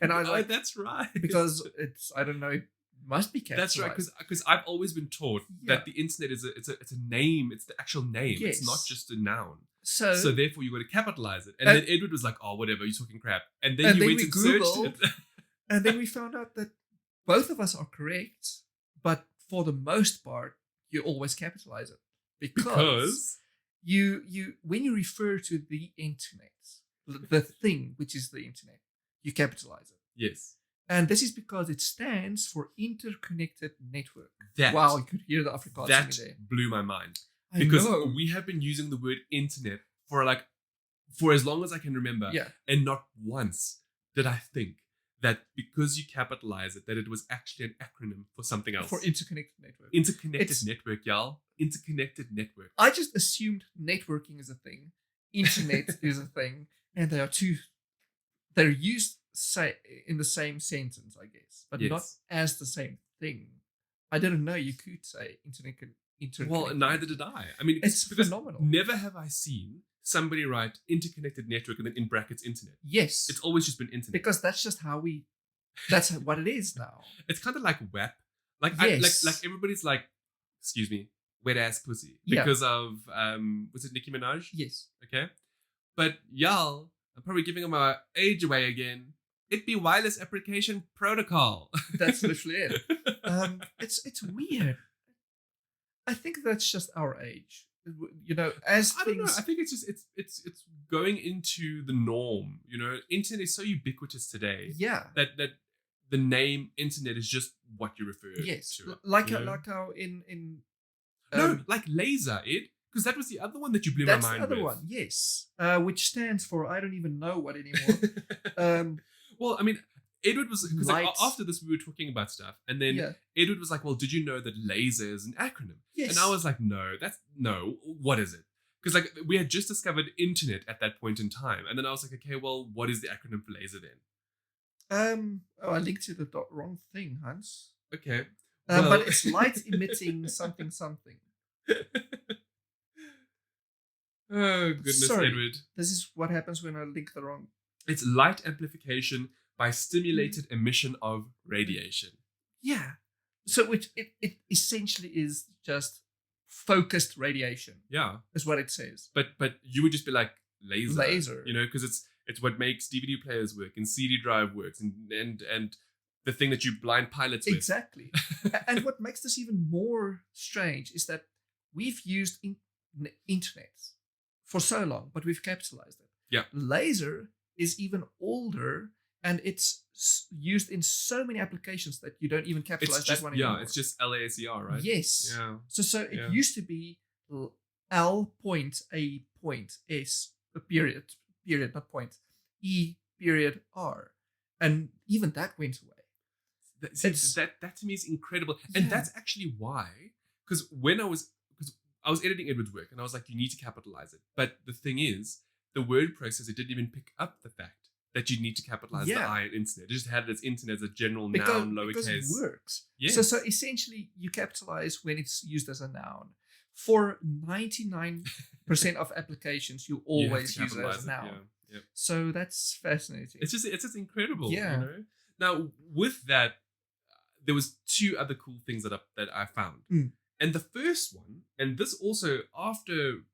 And I was like, that's right. Because it's, I don't know, it must be capitalized. That's right, because I've always been taught that the internet is a name. It's the actual name. Yes. It's not just a noun. So therefore you got to capitalize it. And then Edward was like, oh, whatever, you're talking crap. And then you went and searched it. And then we found out that both of us are correct, but for the most part, you always capitalize it. Because you when you refer to the internet, the thing which is the internet, you capitalize it. Yes. And this is because it stands for interconnected network. Wow, you could hear the Afrikaans that there. blew my mind. Because we have been using the word internet for as long as I can remember. Yeah. And not once did I think that because you capitalize it, that it was actually an acronym for something else. For interconnected network. Interconnected network, y'all. Interconnected network. I just assumed networking is a thing. Internet is a thing. And they're used in the same sentence, I guess. But not as the same thing. I didn't know you could say interconnected. Well, neither did I. I mean, it's phenomenal. Never have I seen somebody write interconnected network and then in brackets internet. Yes. It's always just been internet. Because that's just how that's what it is now. It's kind of like WAP. Like, yes. like everybody's like, excuse me, wet ass pussy. Because of, was it Nicki Minaj? Yes. Okay. But y'all, I'm probably giving them our age away again. It'd be wireless application protocol. That's literally it. It's weird. I think that's just our age. You know, as I don't know. I think it's just it's going into the norm. You know, internet is so ubiquitous today. Yeah. That the name internet is just what you refer to. Yes. Like how in no, like laser, Ed. Because that was the other one that you blew my mind with. That's the other one, yes. Which stands for I don't even know what anymore. Well, I mean, Edward was... Because like, after this, we were talking about stuff. And then Edward was like, well, did you know that LASER is an acronym? Yes. And I was like, no, what is it? Because like we had just discovered internet at that point in time. And then I was like, okay, well, what is the acronym for LASER then? I linked to the wrong thing, Hans. Okay. But it's light emitting something. Oh, goodness, sorry, Edward. This is what happens when I link the wrong... It's light amplification by stimulated emission of radiation. Yeah. So it essentially is just focused radiation. Yeah. Is what it says. But you would just be like, laser. Laser. You know, because it's what makes DVD players work and CD drive works and the thing that you blind pilots with. Exactly. And what makes this even more strange is that we've used internet for so long, but we've capitalized it. Yeah. LASER is even older, and it's used in so many applications that you don't even capitalize that one anymore. Yeah, it's just L.A.S.E.R, right? Yes. Yeah. So it used to be L point A point S period not point E period R, and even that went away. That to me is incredible, and that's actually why. Because I was editing Edward's work, and I was like, you need to capitalize it. But the thing is, the word processor didn't even pick up the fact that you need to capitalize the I in internet. It just had it as internet as a general noun, lowercase. Because it works. Yes. So essentially, you capitalize when it's used as a noun. For 99% of applications, you always use it as a noun. Yeah. Yep. So that's fascinating. It's just incredible. Yeah. You know? Now, with that, there was two other cool things that I found. And the first one, and this also after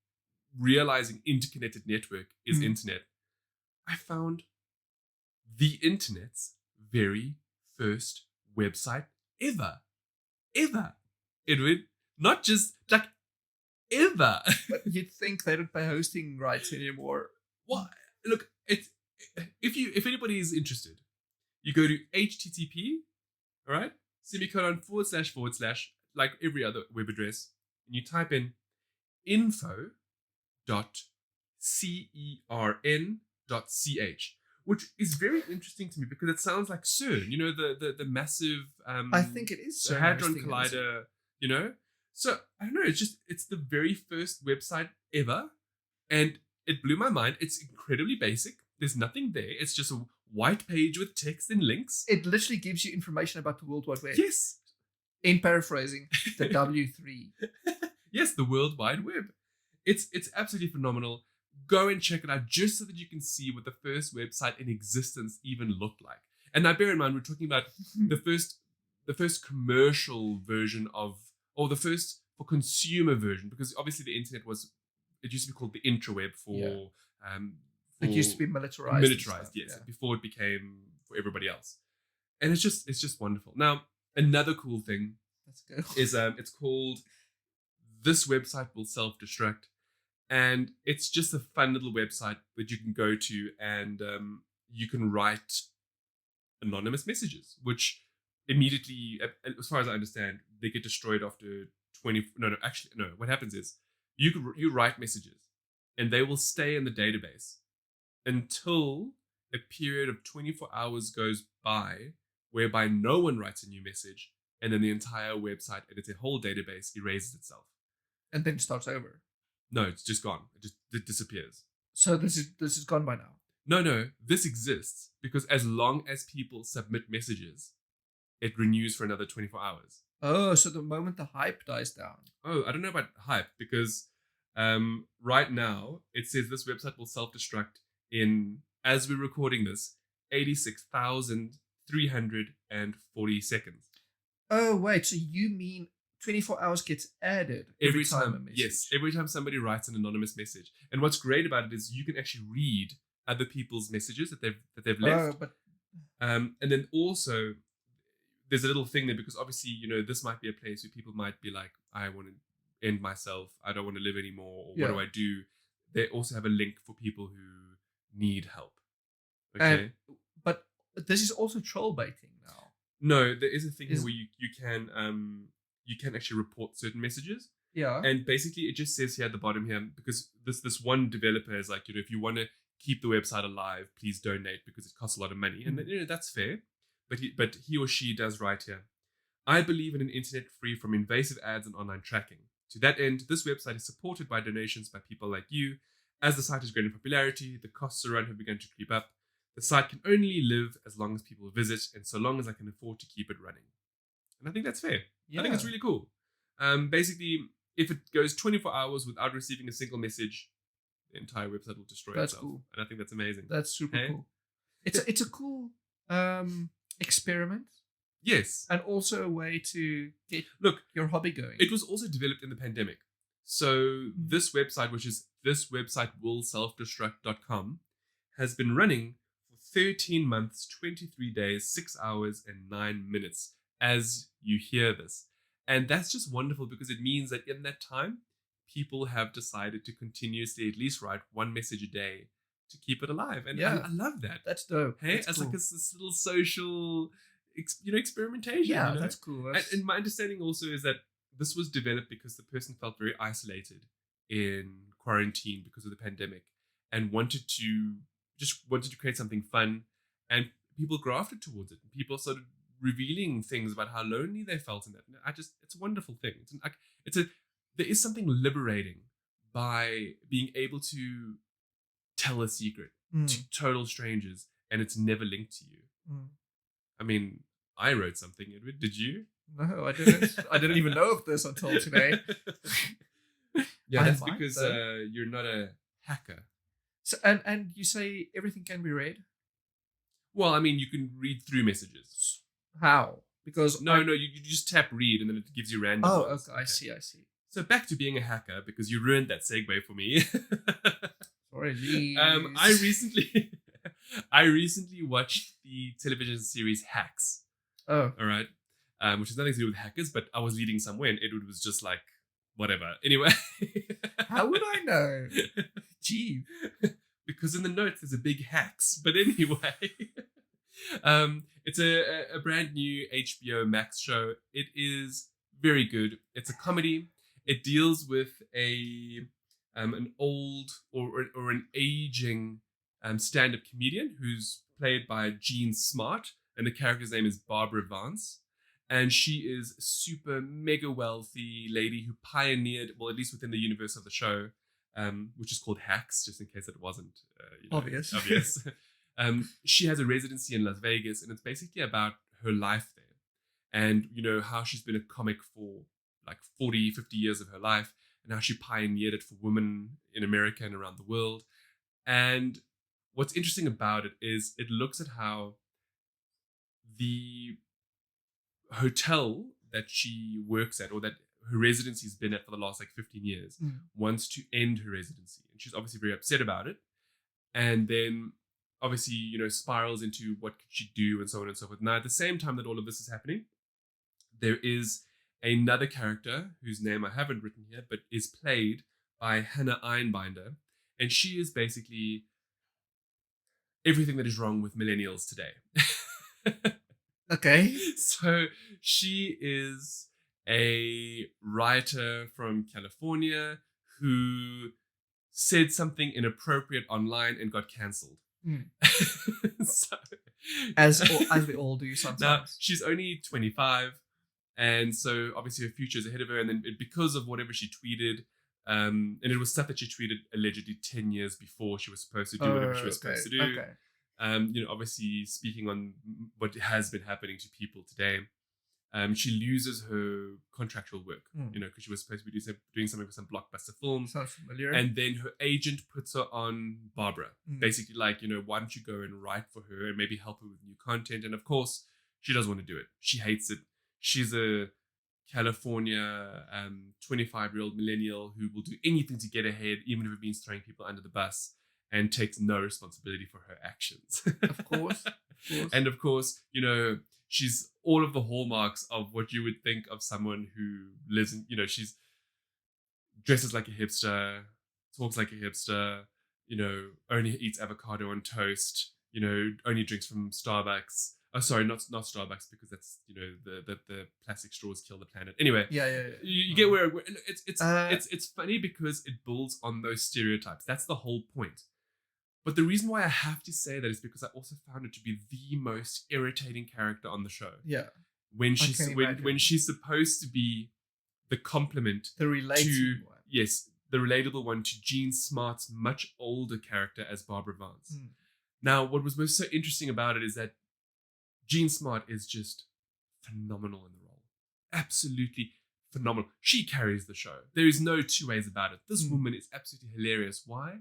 realizing interconnected network is internet, I found the internet's very first website ever. Edward, not just like ever. But you'd think they don't pay hosting rights anymore. Well, look, if anybody is interested, you go to http, all right, semicolon // like every other web address, and you type in info.cern.ch, which is very interesting to me because it sounds like CERN, you know, the massive I think it is CERN, Hadron Collider, you know. So I don't know, it's the very first website ever, and it blew my mind. It's incredibly basic. There's nothing there. It's just a white page with text and links. It literally gives you information about the World Wide Web. Yes. In paraphrasing, the W3. Yes, the World Wide Web. It's absolutely phenomenal. Go and check it out just so that you can see what the first website in existence even looked like. And now bear in mind, we're talking about the first commercial version or the first for consumer version, because obviously the internet it used to be called the intraweb for it used to be militarized. Militarized, yes, before it became for everybody else. And it's just wonderful. Now, another cool thing is it's called This Website Will Self-Destruct. And it's just a fun little website that you can go to and you can write anonymous messages, which immediately, as far as I understand, they get destroyed after 20... No, what happens is you write messages and they will stay in the database until a period of 24 hours goes by whereby no one writes a new message, and then the entire website and its whole database erases itself. And then starts over. No, it's just gone. It disappears. So this is gone by now? No, this exists because as long as people submit messages, it renews for another 24 hours. Oh, so the moment the hype dies down. Oh, I don't know about hype because right now it says this website will self-destruct in, as we're recording this, 86,340 seconds. Oh, wait. So you mean 24 hours gets added every time a message? Yes, every time somebody writes an anonymous message. And what's great about it is you can actually read other people's messages that they've left. Oh, but and then also there's a little thing there because obviously, this might be a place where people might be like, I want to end myself. I don't want to live anymore. Or what do I do? They also have a link for people who need help. Okay. But this is also troll baiting now. No, there is a thing where you can actually report certain messages. Yeah. And basically it just says here at the bottom here, because this one developer is like, if you want to keep the website alive, please donate because it costs a lot of money. And that's fair. But he or she does write here, I believe in an internet free from invasive ads and online tracking. To that end, this website is supported by donations by people like you. As the site has grown in popularity, the costs around have begun to creep up. The site can only live as long as people visit and so long as I can afford to keep it running. And I think that's fair. Yeah. I think it's really cool. Basically, if it goes 24 hours without receiving a single message, the entire website will destroy itself. That's cool. And I think that's amazing. That's super cool. It's a cool experiment. Yes. And also a way to get your hobby going. It was also developed in the pandemic. So this website, which is thiswebsitewillselfdestruct.com, has been running for 13 months, 23 days, 6 hours, and 9 minutes as you hear this. And that's just wonderful because it means that in that time, people have decided to continuously at least write one message a day to keep it alive. And I love that. That's dope. Hey, as like this little social, experimentation. Yeah, that's cool. And my understanding also is that this was developed because the person felt very isolated in quarantine because of the pandemic and wanted to create something fun, and people grafted towards it. People started revealing things about how lonely they felt in that. It's a wonderful thing. There is something liberating by being able to tell a secret to total strangers and it's never linked to you. I mean, I wrote something, Edward. Did you? No, I didn't. I didn't even know of this until today. Yeah, that's because you're not a hacker. So, and you say everything can be read? Well, I mean, you can read through messages. How? Because you just tap read and then it gives you random. Oh, okay. I see. So back to being a hacker, because you ruined that segue for me. Sorry, geez. I recently watched the television series Hacks. Oh. All right. Which has nothing to do with hackers, but I was leading somewhere and Edward was just like, whatever. Anyway. How would I know? Gee. Because in the notes there's a big Hacks. But anyway. It's a brand new HBO Max show. It is very good. It's a comedy. It deals with an old or an aging stand-up comedian who's played by Jean Smart, and the character's name is Barbara Vance. And she is a super mega wealthy lady who pioneered, well, at least within the universe of the show, which is called Hacks, just in case it wasn't obvious. She has a residency in Las Vegas, and it's basically about her life there. And, how she's been a comic for like 40, 50 years of her life, and how she pioneered it for women in America and around the world. And what's interesting about it is it looks at how the hotel that she works at, or that her residency has been at for the last 15 years, wants to end her residency. And she's obviously very upset about it. And then obviously, spirals into what could she do and so on and so forth. Now, at the same time that all of this is happening, there is another character whose name I haven't written here, but is played by Hannah Einbinder. And she is basically everything that is wrong with millennials today. Okay. So she is a writer from California who said something inappropriate online and got cancelled. So, as we all do sometimes. Now, she's only 25, and so obviously her future is ahead of her. And then because of whatever she tweeted, and it was stuff that she tweeted allegedly 10 years before she was supposed to do whatever she was supposed to do. Okay. Obviously speaking on what has been happening to people today. She loses her contractual work, because she was supposed to be doing something for some blockbuster film. Sounds familiar. And then her agent puts her on Barbara. Basically, like, why don't you go and write for her and maybe help her with new content? And of course, she doesn't want to do it. She hates it. She's a California 25-year-old millennial who will do anything to get ahead, even if it means throwing people under the bus, and takes no responsibility for her actions. Of course. And of course, she's all of the hallmarks of what you would think of someone who lives in, she's dresses like a hipster, talks like a hipster, only eats avocado on toast, only drinks from Starbucks. Oh, sorry, not Starbucks, because that's, the plastic straws kill the planet. Anyway, yeah. You get where it's funny because it builds on those stereotypes. That's the whole point. But the reason why I have to say that is because I also found it to be the most irritating character on the show. Yeah. When she's supposed to be the complement, the relatable one. Yes, the relatable one to Jean Smart's much older character as Barbara Vance. Now, what was most so interesting about it is that Jean Smart is just phenomenal in the role. Absolutely phenomenal. She carries the show. There is no two ways about it. This woman is absolutely hilarious. Why?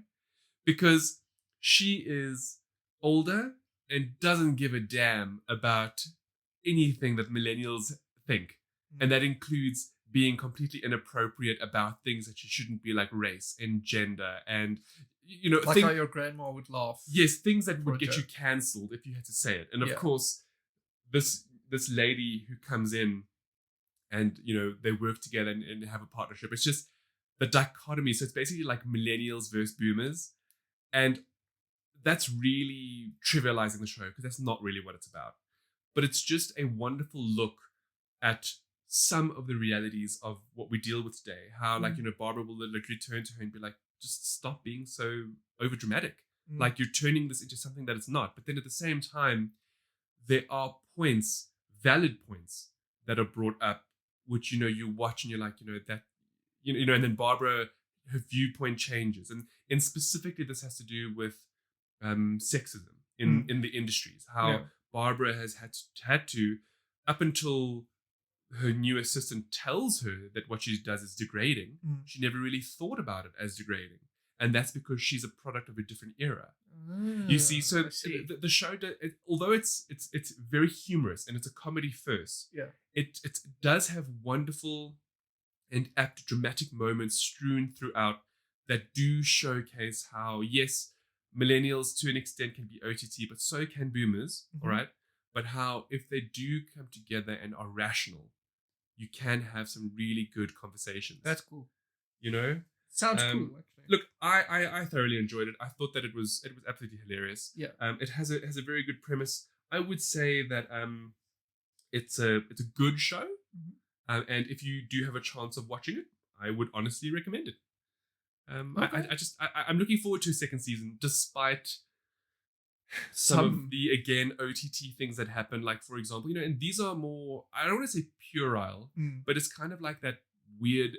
Because she is older and doesn't give a damn about anything that millennials think. And that includes being completely inappropriate about things that you shouldn't be, like race and gender and, like how your grandma would laugh. Yes, things that would get you cancelled if you had to say it. And of course, this lady who comes in and, they work together and have a partnership. It's just the dichotomy. So it's basically like millennials versus boomers. And that's really trivializing the show because that's not really what it's about. But it's just a wonderful look at some of the realities of what we deal with today. How, like, Barbara will literally turn to her and be like, just stop being so overdramatic. Like, you're turning this into something that it's not. But then at the same time, there are points, valid points, that are brought up, which, you watch and you're like, that, and then Barbara, her viewpoint changes. And specifically, this has to do with sexism in the industries. How Barbara has had to, up until her new assistant tells her that what she does is degrading, she never really thought about it as degrading. And that's because she's a product of a different era. You see, so the show, although it's very humorous and it's a comedy first, it does have wonderful and apt dramatic moments strewn throughout that do showcase how, yes, millennials to an extent can be OTT, but so can boomers, all right? But how if they do come together and are rational, you can have some really good conversations. That's cool. Sounds cool, actually. Look, I thoroughly enjoyed it. I thought that it was absolutely hilarious. Yeah. It has a very good premise. I would say that it's a good show. And if you do have a chance of watching it, I would honestly recommend it. I'm looking forward to a second season, despite some of the, again, OTT things that happen. Like, for example, and these are more, I don't want to say puerile, but it's kind of like that weird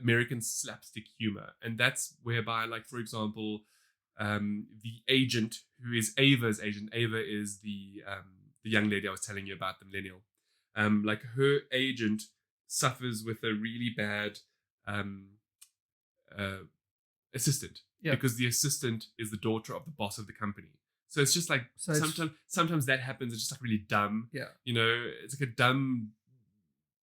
American slapstick humor. And that's whereby, like, for example, the agent who is Ava's agent, Ava is the young lady I was telling you about, the millennial. Like, her agent suffers with a really bad assistant, because the assistant is the daughter of the boss of the company. So it's just like, sometimes that happens. It's just like really dumb. Yeah. It's like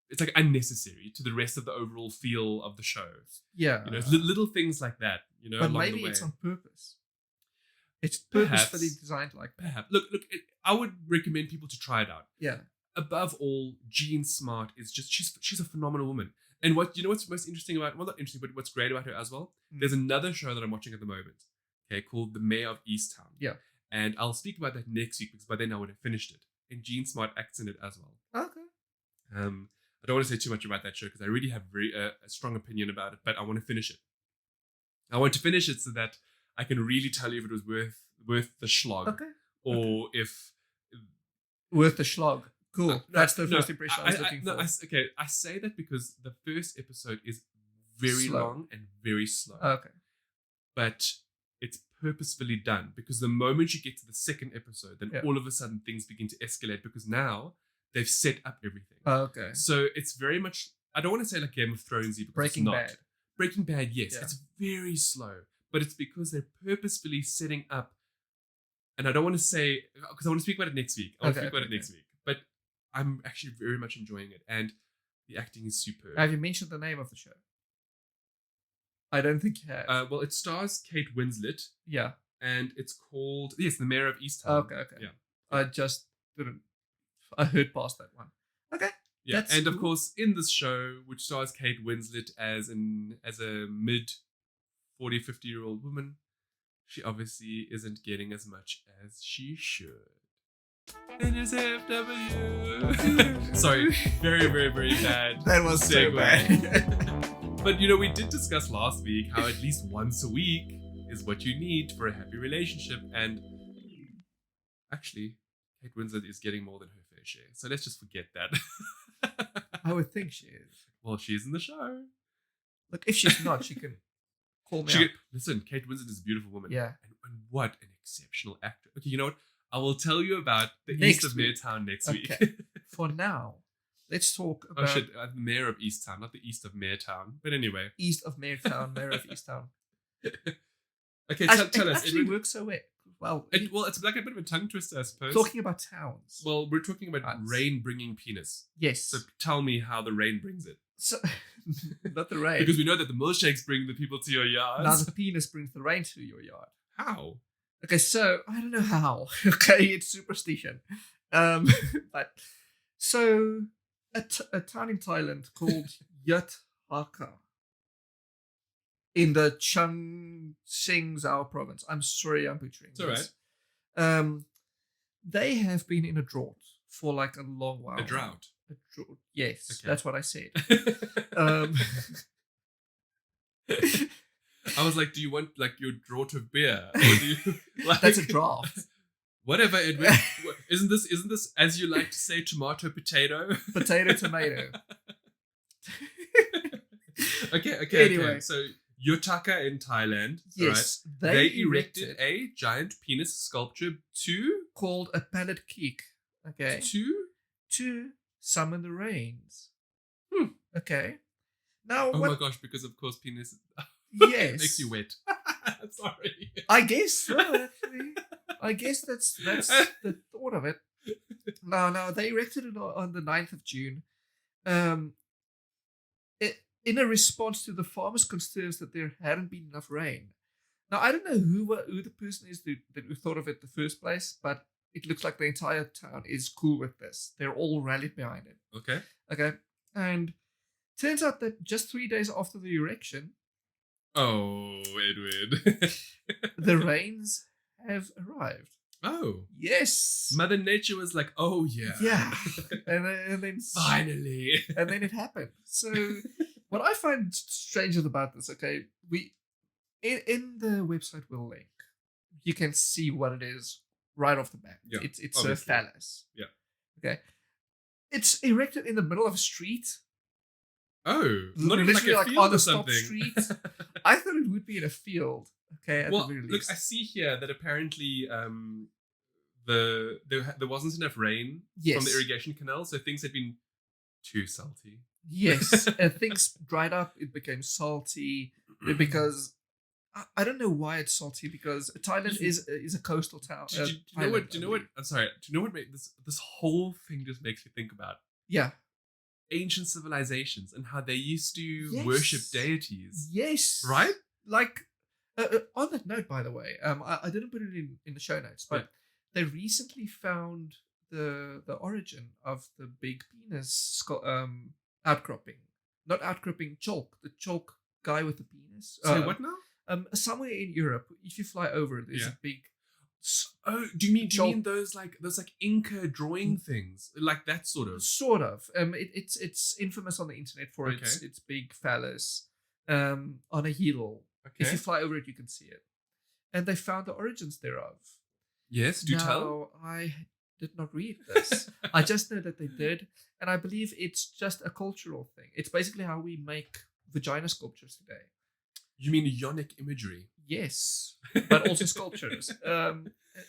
it's like unnecessary to the rest of the overall feel of the show. Yeah. It's little things like that, but maybe it's on purpose. It's purposefully designed like that. Perhaps. Look, I would recommend people to try it out. Yeah. Above all, Jean Smart is just, she's a phenomenal woman. And what's most interesting about, well, not interesting, but what's great about her as well, there's another show that I'm watching at the moment, called The Mayor of Easttown. Yeah. And I'll speak about that next week, because by then I would have finished it. And Jean Smart acts in it as well. Okay. I don't want to say too much about that show, because I really have a strong opinion about it, but I want to finish it. I want to finish it so that I can really tell you if it was worth the slog. Okay. Or if... Worth the slog. Cool. That's the first impression I was looking for. I say that because the first episode is very long and very slow. Okay. But it's purposefully done, because the moment you get to the second episode, then all of a sudden things begin to escalate, because now they've set up everything. Okay. So it's very much, I don't want to say like Game of Thronesy, because Breaking it's not. Bad. Breaking Bad, yes. It's very slow, but it's because they're purposefully setting up. And I don't want to say, because I want to speak about it next week. Next week. But I'm actually very much enjoying it. And the acting is superb. Have you mentioned the name of the show? I don't think you have. Well, it stars Kate Winslet. Yeah. And it's called, The Mayor of Easttown. Okay. Yeah. I just didn't, I heard past that one. Okay. Yeah, and of course, in this show, which stars Kate Winslet as a mid 40, 50-year-old woman, she obviously isn't getting as much as she should. NSFW. Sorry, very, very, very bad. That was so bad. But we did discuss last week how at least once a week is what you need for a happy relationship, and actually, Kate Winslet is getting more than her fair share. So let's just forget that. I would think she is. Well, she is in the show. Look, if she's not, she can call me up. Listen, Kate Winslet is a beautiful woman. Yeah. And what an exceptional actor. Okay, you know what? I will tell you about the East of Mayertown next week. For now, let's talk about... Oh shit, the Mayor of Easttown, not the East of Mayertown. But anyway. East of Mayertown, Mayor of Easttown. Okay, tell us. It actually works so well. It's like a bit of a tongue twister, I suppose. Talking about towns. Well, we're talking about rain bringing penis. Yes. So tell me how the rain brings it. So, not the rain. Because we know that the milkshakes bring the people to your yard. Now the penis brings the rain to your yard. How? Okay, so I don't know how. Okay, it's superstition. But so a town in Thailand called Yat-Haka in the Changxingzhou province. I'm sorry, I'm butchering this. It's all right. They have been in a drought for like a long while. A drought. Yes, okay. That's what I said. I was like, do you want like your draught of beer? Or do you, like, that's a draft. Whatever, Edwin. Isn't this, as you like to say, tomato, potato? Potato, tomato. Okay. Anyway. Okay. So, Yotaka in Thailand. Yes. Right? They erected a giant penis sculpture called a pallet kick. Okay. To summon the rains. Okay. Now, oh my gosh, because of course penis... Yes. It makes you wet. Sorry. I guess so, actually. I guess that's the thought of it. Now they erected it on the 9th of June. In a response to the farmers' concerns that there hadn't been enough rain. Now, I don't know who the person is who thought of it in the first place, but it looks like the entire town is cool with this. They're all rallied behind it. Okay. And turns out that just 3 days after the erection... Oh, Edwin. The rains have arrived. Oh. Yes. Mother Nature was like, oh, yeah. Yeah. And then... Finally. And then it happened. So, what I find strange about this, okay, in the website we'll link, you can see what it is right off the bat. Yeah, it's a phallus. Yeah. Okay. It's erected in the middle of a street. Oh, not even like a field on or a something. Street. I thought it would be in a field. Okay, at the very least. Look, I see here that apparently there wasn't enough rain from the irrigation canal, so things had been too salty. Yes, things dried up. It became salty because I don't know why it's salty, because Thailand is a coastal town. Do you know what? I'm sorry. Do you know what this whole thing just makes me think about? Yeah. Ancient civilizations and how they used to worship deities. Yes. Right? Like, on that note, by the way, I didn't put it in the show notes, but they recently found the origin of the big penis outcropping. Not outcropping, chalk. The chalk guy with the penis. Say what now? Somewhere in Europe, if you fly over, there's a big... Oh, do you mean those Inca drawing things, like that sort of? Sort of. It's infamous on the internet for its big phallus on a hill. Okay. If you fly over it, you can see it, and they found the origins thereof. Yes, tell. I did not read this. I just know that they did, and I believe it's just a cultural thing. It's basically how we make vagina sculptures today. You mean yonic imagery? Yes, but also sculptures.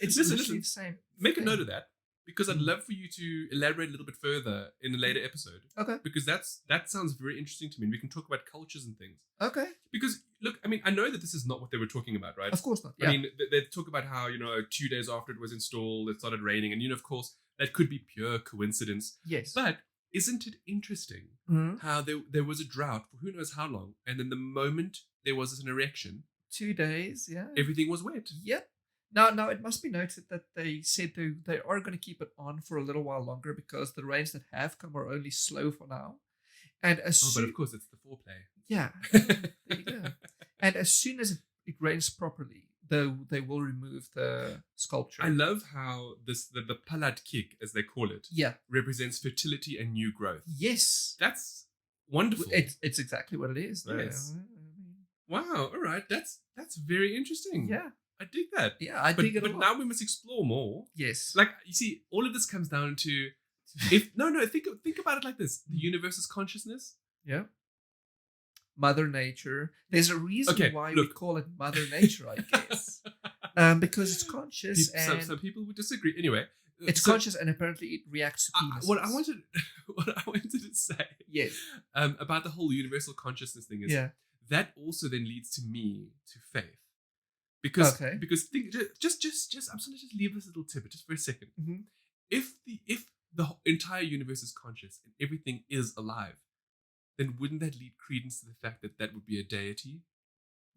It's literally the same. Make a note of that, because I'd love for you to elaborate a little bit further in a later episode. Okay. Because that sounds very interesting to me. And we can talk about cultures and things. Okay. Because, look, I mean, I know that this is not what they were talking about, right? Of course not. I mean, they talk about how, 2 days after it was installed, it started raining. And, of course, that could be pure coincidence. Yes. But isn't it interesting how there was a drought for who knows how long, and then the moment there was an erection, 2 days, yeah, everything was wet. Yep. Now it must be noted that they said they are going to keep it on for a little while longer because the rains that have come are only slow for now. And but of course it's the foreplay. Yeah, there you go. And as soon as it rains properly, they will remove the sculpture. I love how the palad kick, as they call it, represents fertility and new growth. Yes, that's wonderful. It's exactly what it is. Yes. Wow. All right. That's very interesting. Yeah, I dig that. Yeah, I dig it. But now we must explore more. Yes. Like, you see, all of this comes down to think about it like this: the universe is consciousness. Yeah. Mother Nature. There's a reason why we call it Mother Nature, I guess. Because it's conscious. Some people would disagree. Anyway, it's conscious, and apparently it reacts to penises. What I wanted to say, about the whole universal consciousness thing is that also then leads to me to faith, because think, just I'm just going to just leave this little tidbit just for a second. Mm-hmm. If the entire universe is conscious and everything is alive, then wouldn't that lead credence to the fact that that would be a deity?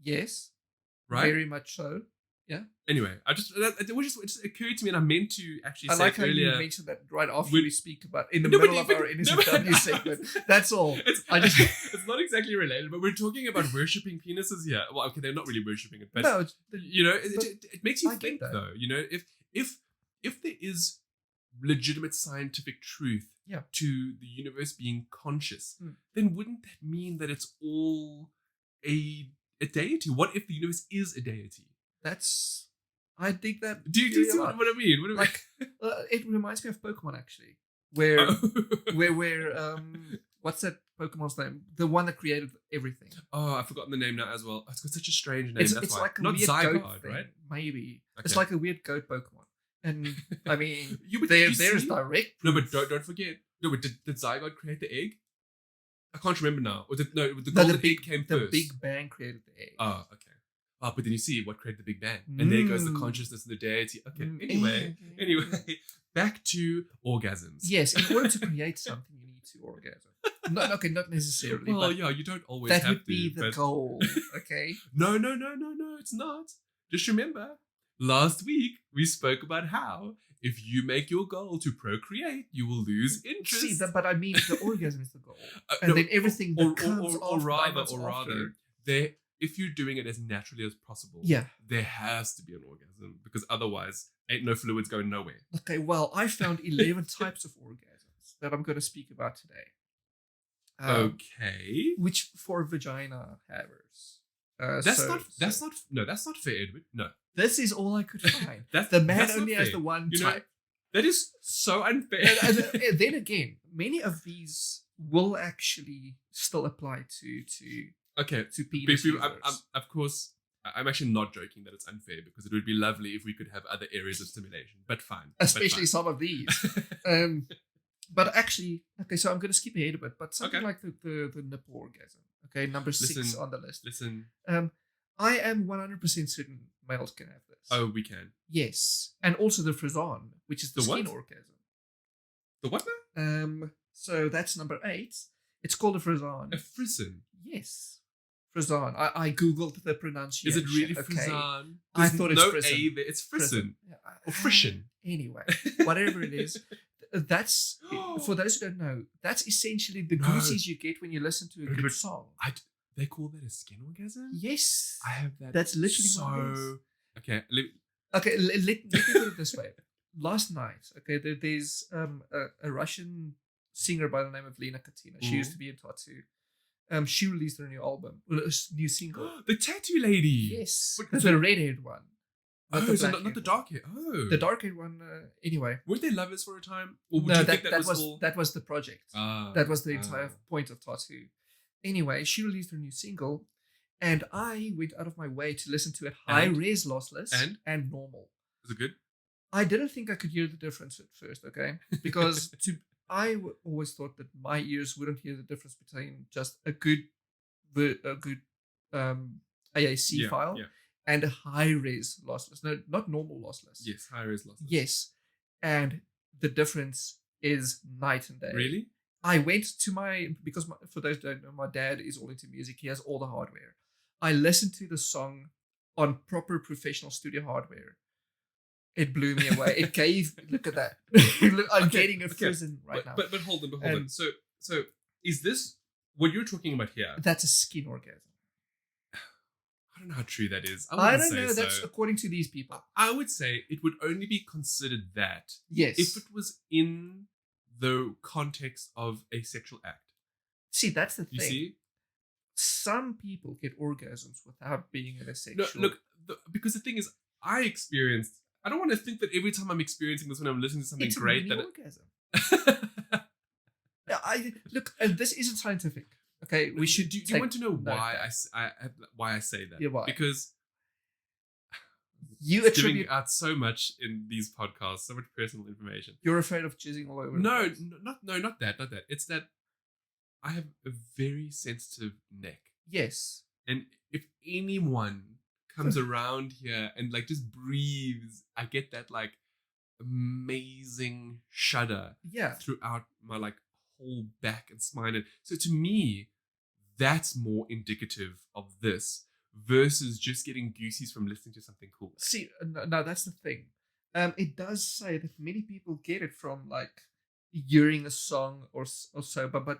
Yes. Right? Very much so. Yeah. Anyway, it just occurred to me, and I meant to actually say earlier. I like how you mentioned that right after we speak about in the middle of our NSFW segment. That's all. It's not exactly related, but we're talking about worshipping penises here. Well, okay, they're not really worshipping it, but it makes you think though. If there is legitimate scientific truth to the universe being conscious, then wouldn't that mean that it's all a deity? What if the universe is a deity? I dig that. Do you see what I mean? It reminds me of Pokemon, actually, where what's that Pokemon's name? The one that created everything. Oh, I've forgotten the name now as well. It's got such a strange name. It's why. Like a not weird Zygarde, goat thing, right? Maybe okay. It's like a weird goat Pokemon, and I mean, there's direct. No, but don't forget. No, but did Zygarde create the egg? I can't remember now. Or the golden egg came first. The Big Bang created the egg. Oh, okay. Oh, but then you see what created the Big Bang. And there goes the consciousness and the deity. Okay, anyway, back to orgasms. Yes, in order to create something, you need to orgasm. Not necessarily. Well, you don't always have to. That would be the goal, okay? No, it's not. Just remember, last week we spoke about how if you make your goal to procreate, you will lose interest. See, but I mean, the orgasm is the goal. And then everything that comes or rather, if you're doing it as naturally as possible, there has to be an orgasm, because otherwise ain't no fluids going nowhere. Okay, well, I found 11 types of orgasms that I'm going to speak about today. Okay. Which for vagina havers. That's not fair, Edward. No. This is all I could find. The man only has the one type. That is so unfair. And then again, many of these will actually still apply to penis users. Of course, I'm actually not joking that it's unfair, because it would be lovely if we could have other areas of stimulation, but fine. Especially some of these. But actually, okay, so I'm going to skip ahead a bit, but something like the nipple orgasm, okay, number 6 on the list. Listen. I am 100% certain males can have this. Oh, we can? Yes. And also the frisson, which is the skin orgasm. The what now? So that's number 8. It's called a frisson. A frisson? Yes. Frisson. I googled the pronunciation. Is it really frisson? I thought it's frisson. A there. It's frisson. Or frisson. Anyway, whatever it is. That's, for those who don't know, that's essentially the goosies you get when you listen to a good song. They call that a skin orgasm? Yes. I have that. That's literally what it is. Okay. Let me put it this way. Last night, there's a Russian singer by the name of Lena Katina. She used to be in Tattoo. She released her new album, a new single. The tattoo lady. Yes. The red-haired one. Not the dark hair. Oh. The dark haired one, anyway. Weren't they lovers for a time? Or no, that was the project. That was the entire point of Tattoo. Anyway, she released her new single, And I went out of my way to listen to it high-res lossless and normal. Is it good? I didn't think I could hear the difference at first, okay? Because always thought that my ears wouldn't hear the difference between just a good AAC file and a high-res lossless. No, not normal lossless. Yes, high-res lossless. Yes. And the difference is night and day. Really? I went to for those who don't know, my dad is all into music. He has all the hardware. I listened to the song on proper professional studio hardware. It blew me away. It gave, look at that. I'm getting a prison right now. But hold on. So is this what you're talking about here? That's a skin orgasm. I don't know how true that is. I don't know. That's according to these people. I would say it would only be considered that if it was in the context of a sexual act. See, that's the thing. You see? Some people get orgasms without being in a sexual... No, look, because the thing is, I don't want to think that every time I'm experiencing this when I'm listening to something it's great... It's a orgasm. Look, and this isn't scientific. Okay, we should... Do you want to know why I say that? Yeah, why? Because... You attribute giving out so much in these podcasts, so much personal information. You're afraid of jizzing all over. No, not that. It's that I have a very sensitive neck. Yes. And if anyone comes around here and like just breathes, I get that like amazing shudder throughout my like whole back and spine. And so to me, that's more indicative of this versus just getting goosies from listening to something cool. See, no, that's the thing. It does say that many people get it from like hearing a song or so, but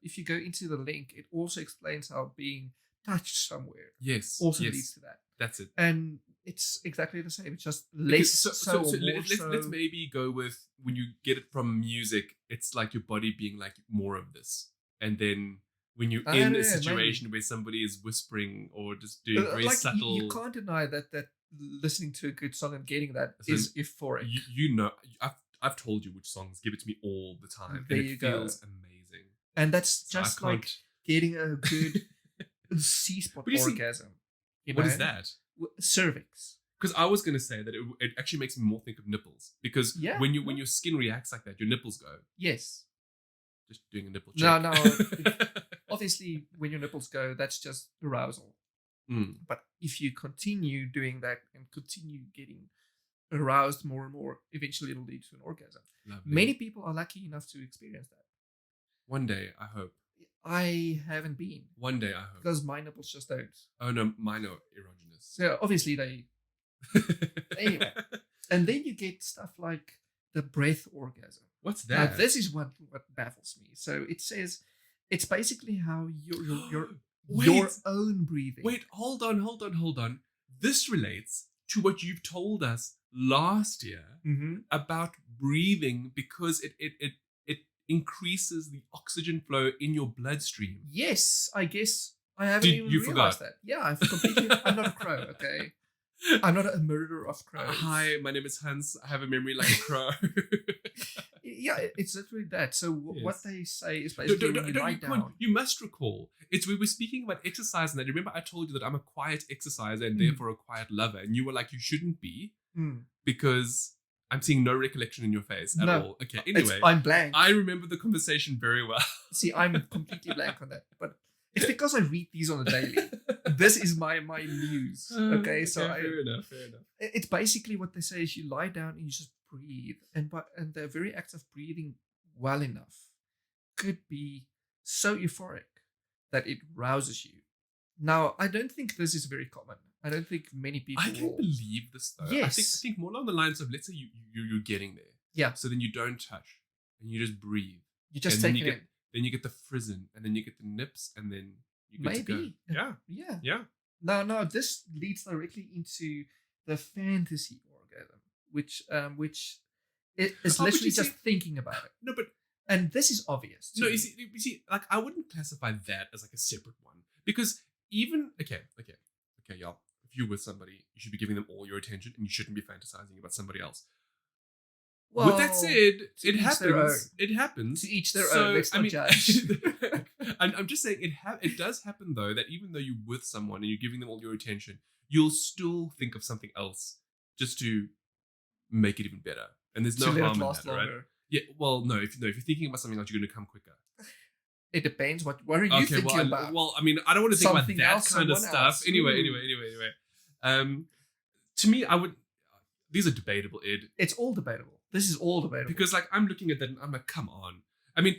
if you go into the link, it also explains how being touched somewhere also leads to that. That's it. And it's exactly the same. It's just less let's maybe go with when you get it from music, it's like your body being like more of this. And then when you're in a situation where somebody is whispering or just doing very subtle... You can't deny that listening to a good song and getting that is euphoric. You know, I've told you which songs give it to me all the time. There and it feels amazing. And that's just like getting a good C-spot orgasm. What is that? Cervix. Because I was going to say that it actually makes me more think of nipples. Because when your skin reacts like that, your nipples go. Yes. Just doing a nipple check. No. Obviously, when your nipples go, that's just arousal. But if you continue doing that and continue getting aroused more and more, eventually it'll lead to an orgasm. Lovely. Many people are lucky enough to experience that. One day, I hope. I haven't been. One day, I hope. Because my nipples just don't. Oh, no, mine are erogenous. So obviously they... Anyway. And then you get stuff like the breath orgasm. What's that? Now, this is what baffles me. So it says it's basically how your own breathing. Wait, hold on. This relates to what you've told us last year about breathing because it increases the oxygen flow in your bloodstream. Yes, I guess I haven't even realized that. Yeah, I'm not a crow, okay? I'm not a murderer of crows. Hi, my name is Hans. I have a memory like a crow. Yeah, it's literally that. So what they say is basically when you lie down. You must recall, we were speaking about exercise and that. Remember I told you that I'm a quiet exerciser and therefore a quiet lover. And you were like, you shouldn't be because I'm seeing no recollection in your face at all. Okay, anyway. I'm blank. I remember the conversation very well. See, I'm completely blank on that. But it's because I read these on a daily. This is my news. Okay, so fair enough. It's basically what they say is you lie down and you just breathe, and the very act of breathing well enough could be so euphoric that it rouses you. Now, I don't think this is very common. I don't think many people. I can believe this though. Yes. I think more along the lines of, let's say you're getting there. Yeah. So then you don't touch, and you just breathe. You just take it in. Then you get the frizzen, and then you get the nips, and then you get to go. Yeah. No. This leads directly into the fantasy orgasm, which is literally just thinking about it. No, but and this is obvious. No, you see, like I wouldn't classify that as like a separate one because even okay, y'all. If you're with somebody, you should be giving them all your attention, and you shouldn't be fantasizing about somebody else. Well, with that said, it happens. It happens. To each their own. Let's not judge. I'm just saying it does happen though, that even though you're with someone and you're giving them all your attention, you'll still think of something else just to make it even better. And there's no harm in that, right? Yeah. Well, no. If you're thinking about something else, you're going to come quicker. It depends. What are you thinking about? Well, I mean, I don't want to think about that kind of stuff. Anyway. To me, these are debatable, Ed. It's all debatable. This is all debatable. Because like I'm looking at that and I'm like, come on. I mean,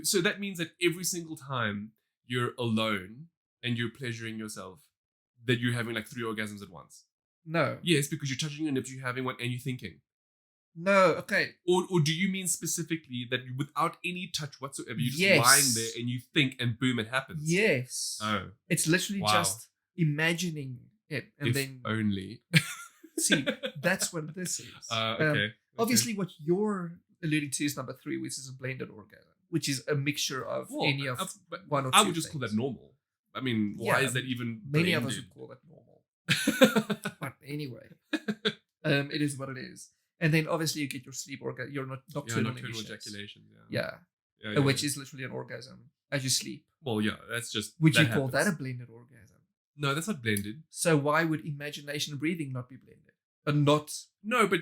so that means that every single time you're alone and you're pleasuring yourself, that you're having like 3 orgasms at once. No. Yes, because you're touching your nips, you're having one, and you're thinking. No, okay. Or do you mean specifically that without any touch whatsoever, you're just lying there and you think and boom, it happens? Yes. Oh. It's literally just imagining it. And then only. See, that's what this is. Okay. Obviously, what you're alluding to is number 3, which is a blended orgasm, which is a mixture of any of one or two. I would just call that normal. I mean, why is that even many of us would call that normal. But anyway, it is what it is. And then obviously you get your sleep orgasm, your nocturnal ejaculation. Which is literally an orgasm as you sleep. Well, yeah, that's just. Would you call that a blended orgasm? No, that's not blended. So why would imagination and breathing not be blended? Not no, but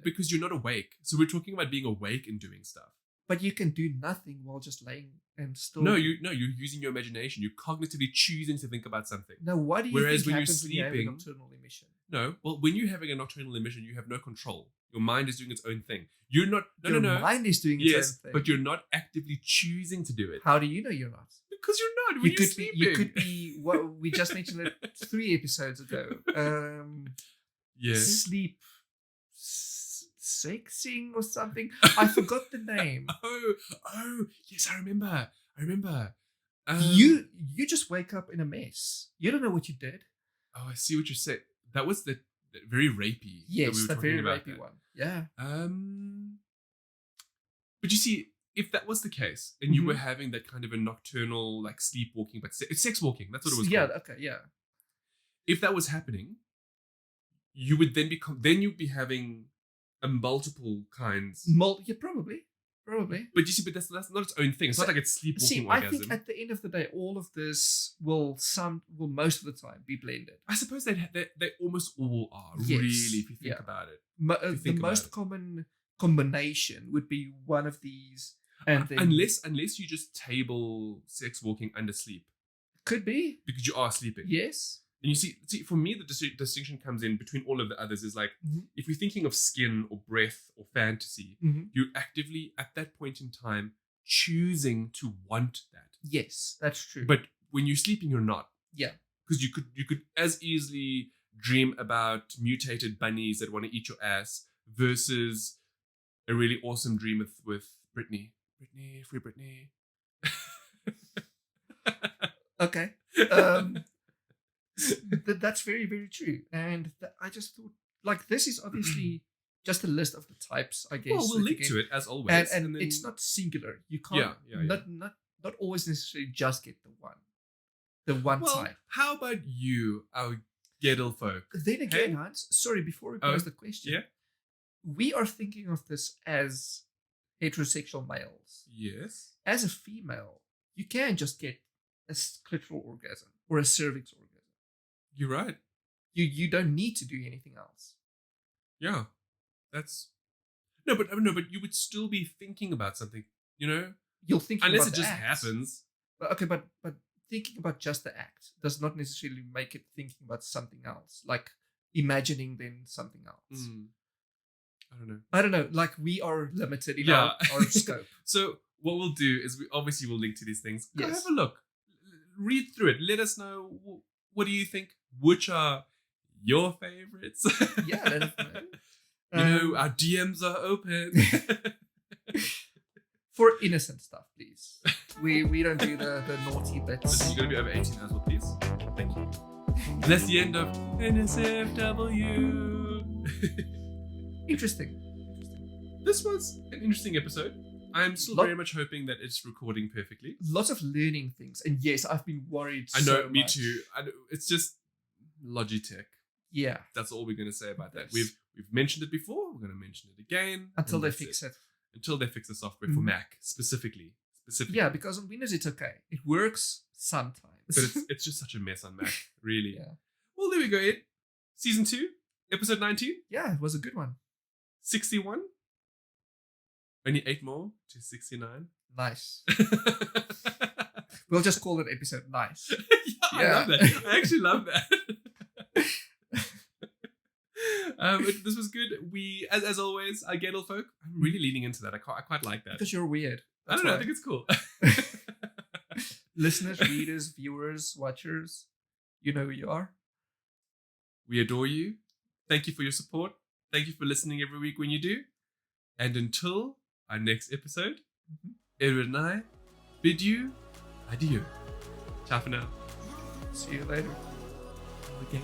because you're not awake. So we're talking about being awake and doing stuff. But you can do nothing while just laying and still. No, you're using your imagination. You're cognitively choosing to think about something. No, what do you think happens when you have a nocturnal emission? No, well, when you're having a nocturnal emission, you have no control. Your mind is doing its own thing. You're not. No. Your mind is doing its own thing. But you're not actively choosing to do it. How do you know you're not? Because you're not. You could be. What we just mentioned it 3 episodes ago. Sleep sexing or something. I forgot the name. Oh, yes, I remember. You just wake up in a mess. You don't know what you did. Oh, I see what you're saying. That was the very rapey. Yes, the very rapey one. Yeah. But you see, if that was the case, and you were having that kind of a nocturnal, like sleepwalking, but sex walking, that's what it was called. Yeah. Okay. Yeah. If that was happening, you would then you'd be having a multiple kinds. Yeah, probably. But you see, but that's not its own thing. It's not like it's sleepwalking orgasm. I think at the end of the day, all of this will most of the time be blended. I suppose they almost all are, really, if you think about it. The most common combination would be one of these, and then unless you just table sex walking under sleep. Could be. Because you are sleeping. Yes. And you see, for me, the distinction comes in between all of the others is like, if you're thinking of skin or breath or fantasy, you're actively, at that point in time, choosing to want that. Yes, that's true. But when you're sleeping, you're not. Yeah. Because you could as easily dream about mutated bunnies that want to eat your ass versus a really awesome dream with Britney. Free Britney. Okay. That's very, very true. And I just thought, like, this is obviously just a list of the types, I guess. Well, we'll link to it as always. And then, it's not singular. You can't, not always necessarily just get the one type. How about you, our Gedel folk? Then again, Hans, sorry, before we pose the question, we are thinking of this as heterosexual males. Yes. As a female, you can just get a clitoral orgasm or a cervix orgasm. You're right. You don't need to do anything else. Yeah, that's no, but you would still be thinking about something, you know. You'll think unless it just happens. But thinking about just the act does not necessarily make it thinking about something else, like imagining then something else. I don't know. Like, we are limited in our scope. So what we'll do is we obviously will link to these things. Go have a look, read through it. Let us know. What do you think? Which are your favorites? Yeah, let us know. You know, our DMs are open. For innocent stuff, please. We don't do the naughty bits. Listen, you're going to be over 18 as well, please. Thank you. And that's the end of NSFW. Interesting. This was an interesting episode. I'm still very much hoping that it's recording perfectly. Lots of learning things. And yes, I've been worried I know, me too. It's just Logitech. Yeah. That's all we're going to say about that. We've mentioned it before. We're going to mention it again. Until they fix it. Until they fix the software for Mac specifically. Yeah, because on Windows it's okay. It works sometimes. But it's just such a mess on Mac, really. Yeah. Well, there we go, Ed. Season 2, episode 19. Yeah, it was a good one. 61. Only 8 more to 69. Nice. We'll just call it episode nice. I love that. I actually love that. This was good. We, as always, our Gaydel folk, I'm really leaning into that. I quite like that. Because you're weird. I don't know. I think it's cool. Listeners, readers, viewers, watchers, you know who you are. We adore you. Thank you for your support. Thank you for listening every week when you do. And until our next episode, Edward and I bid you adieu. Ciao for now. See you later. Okay.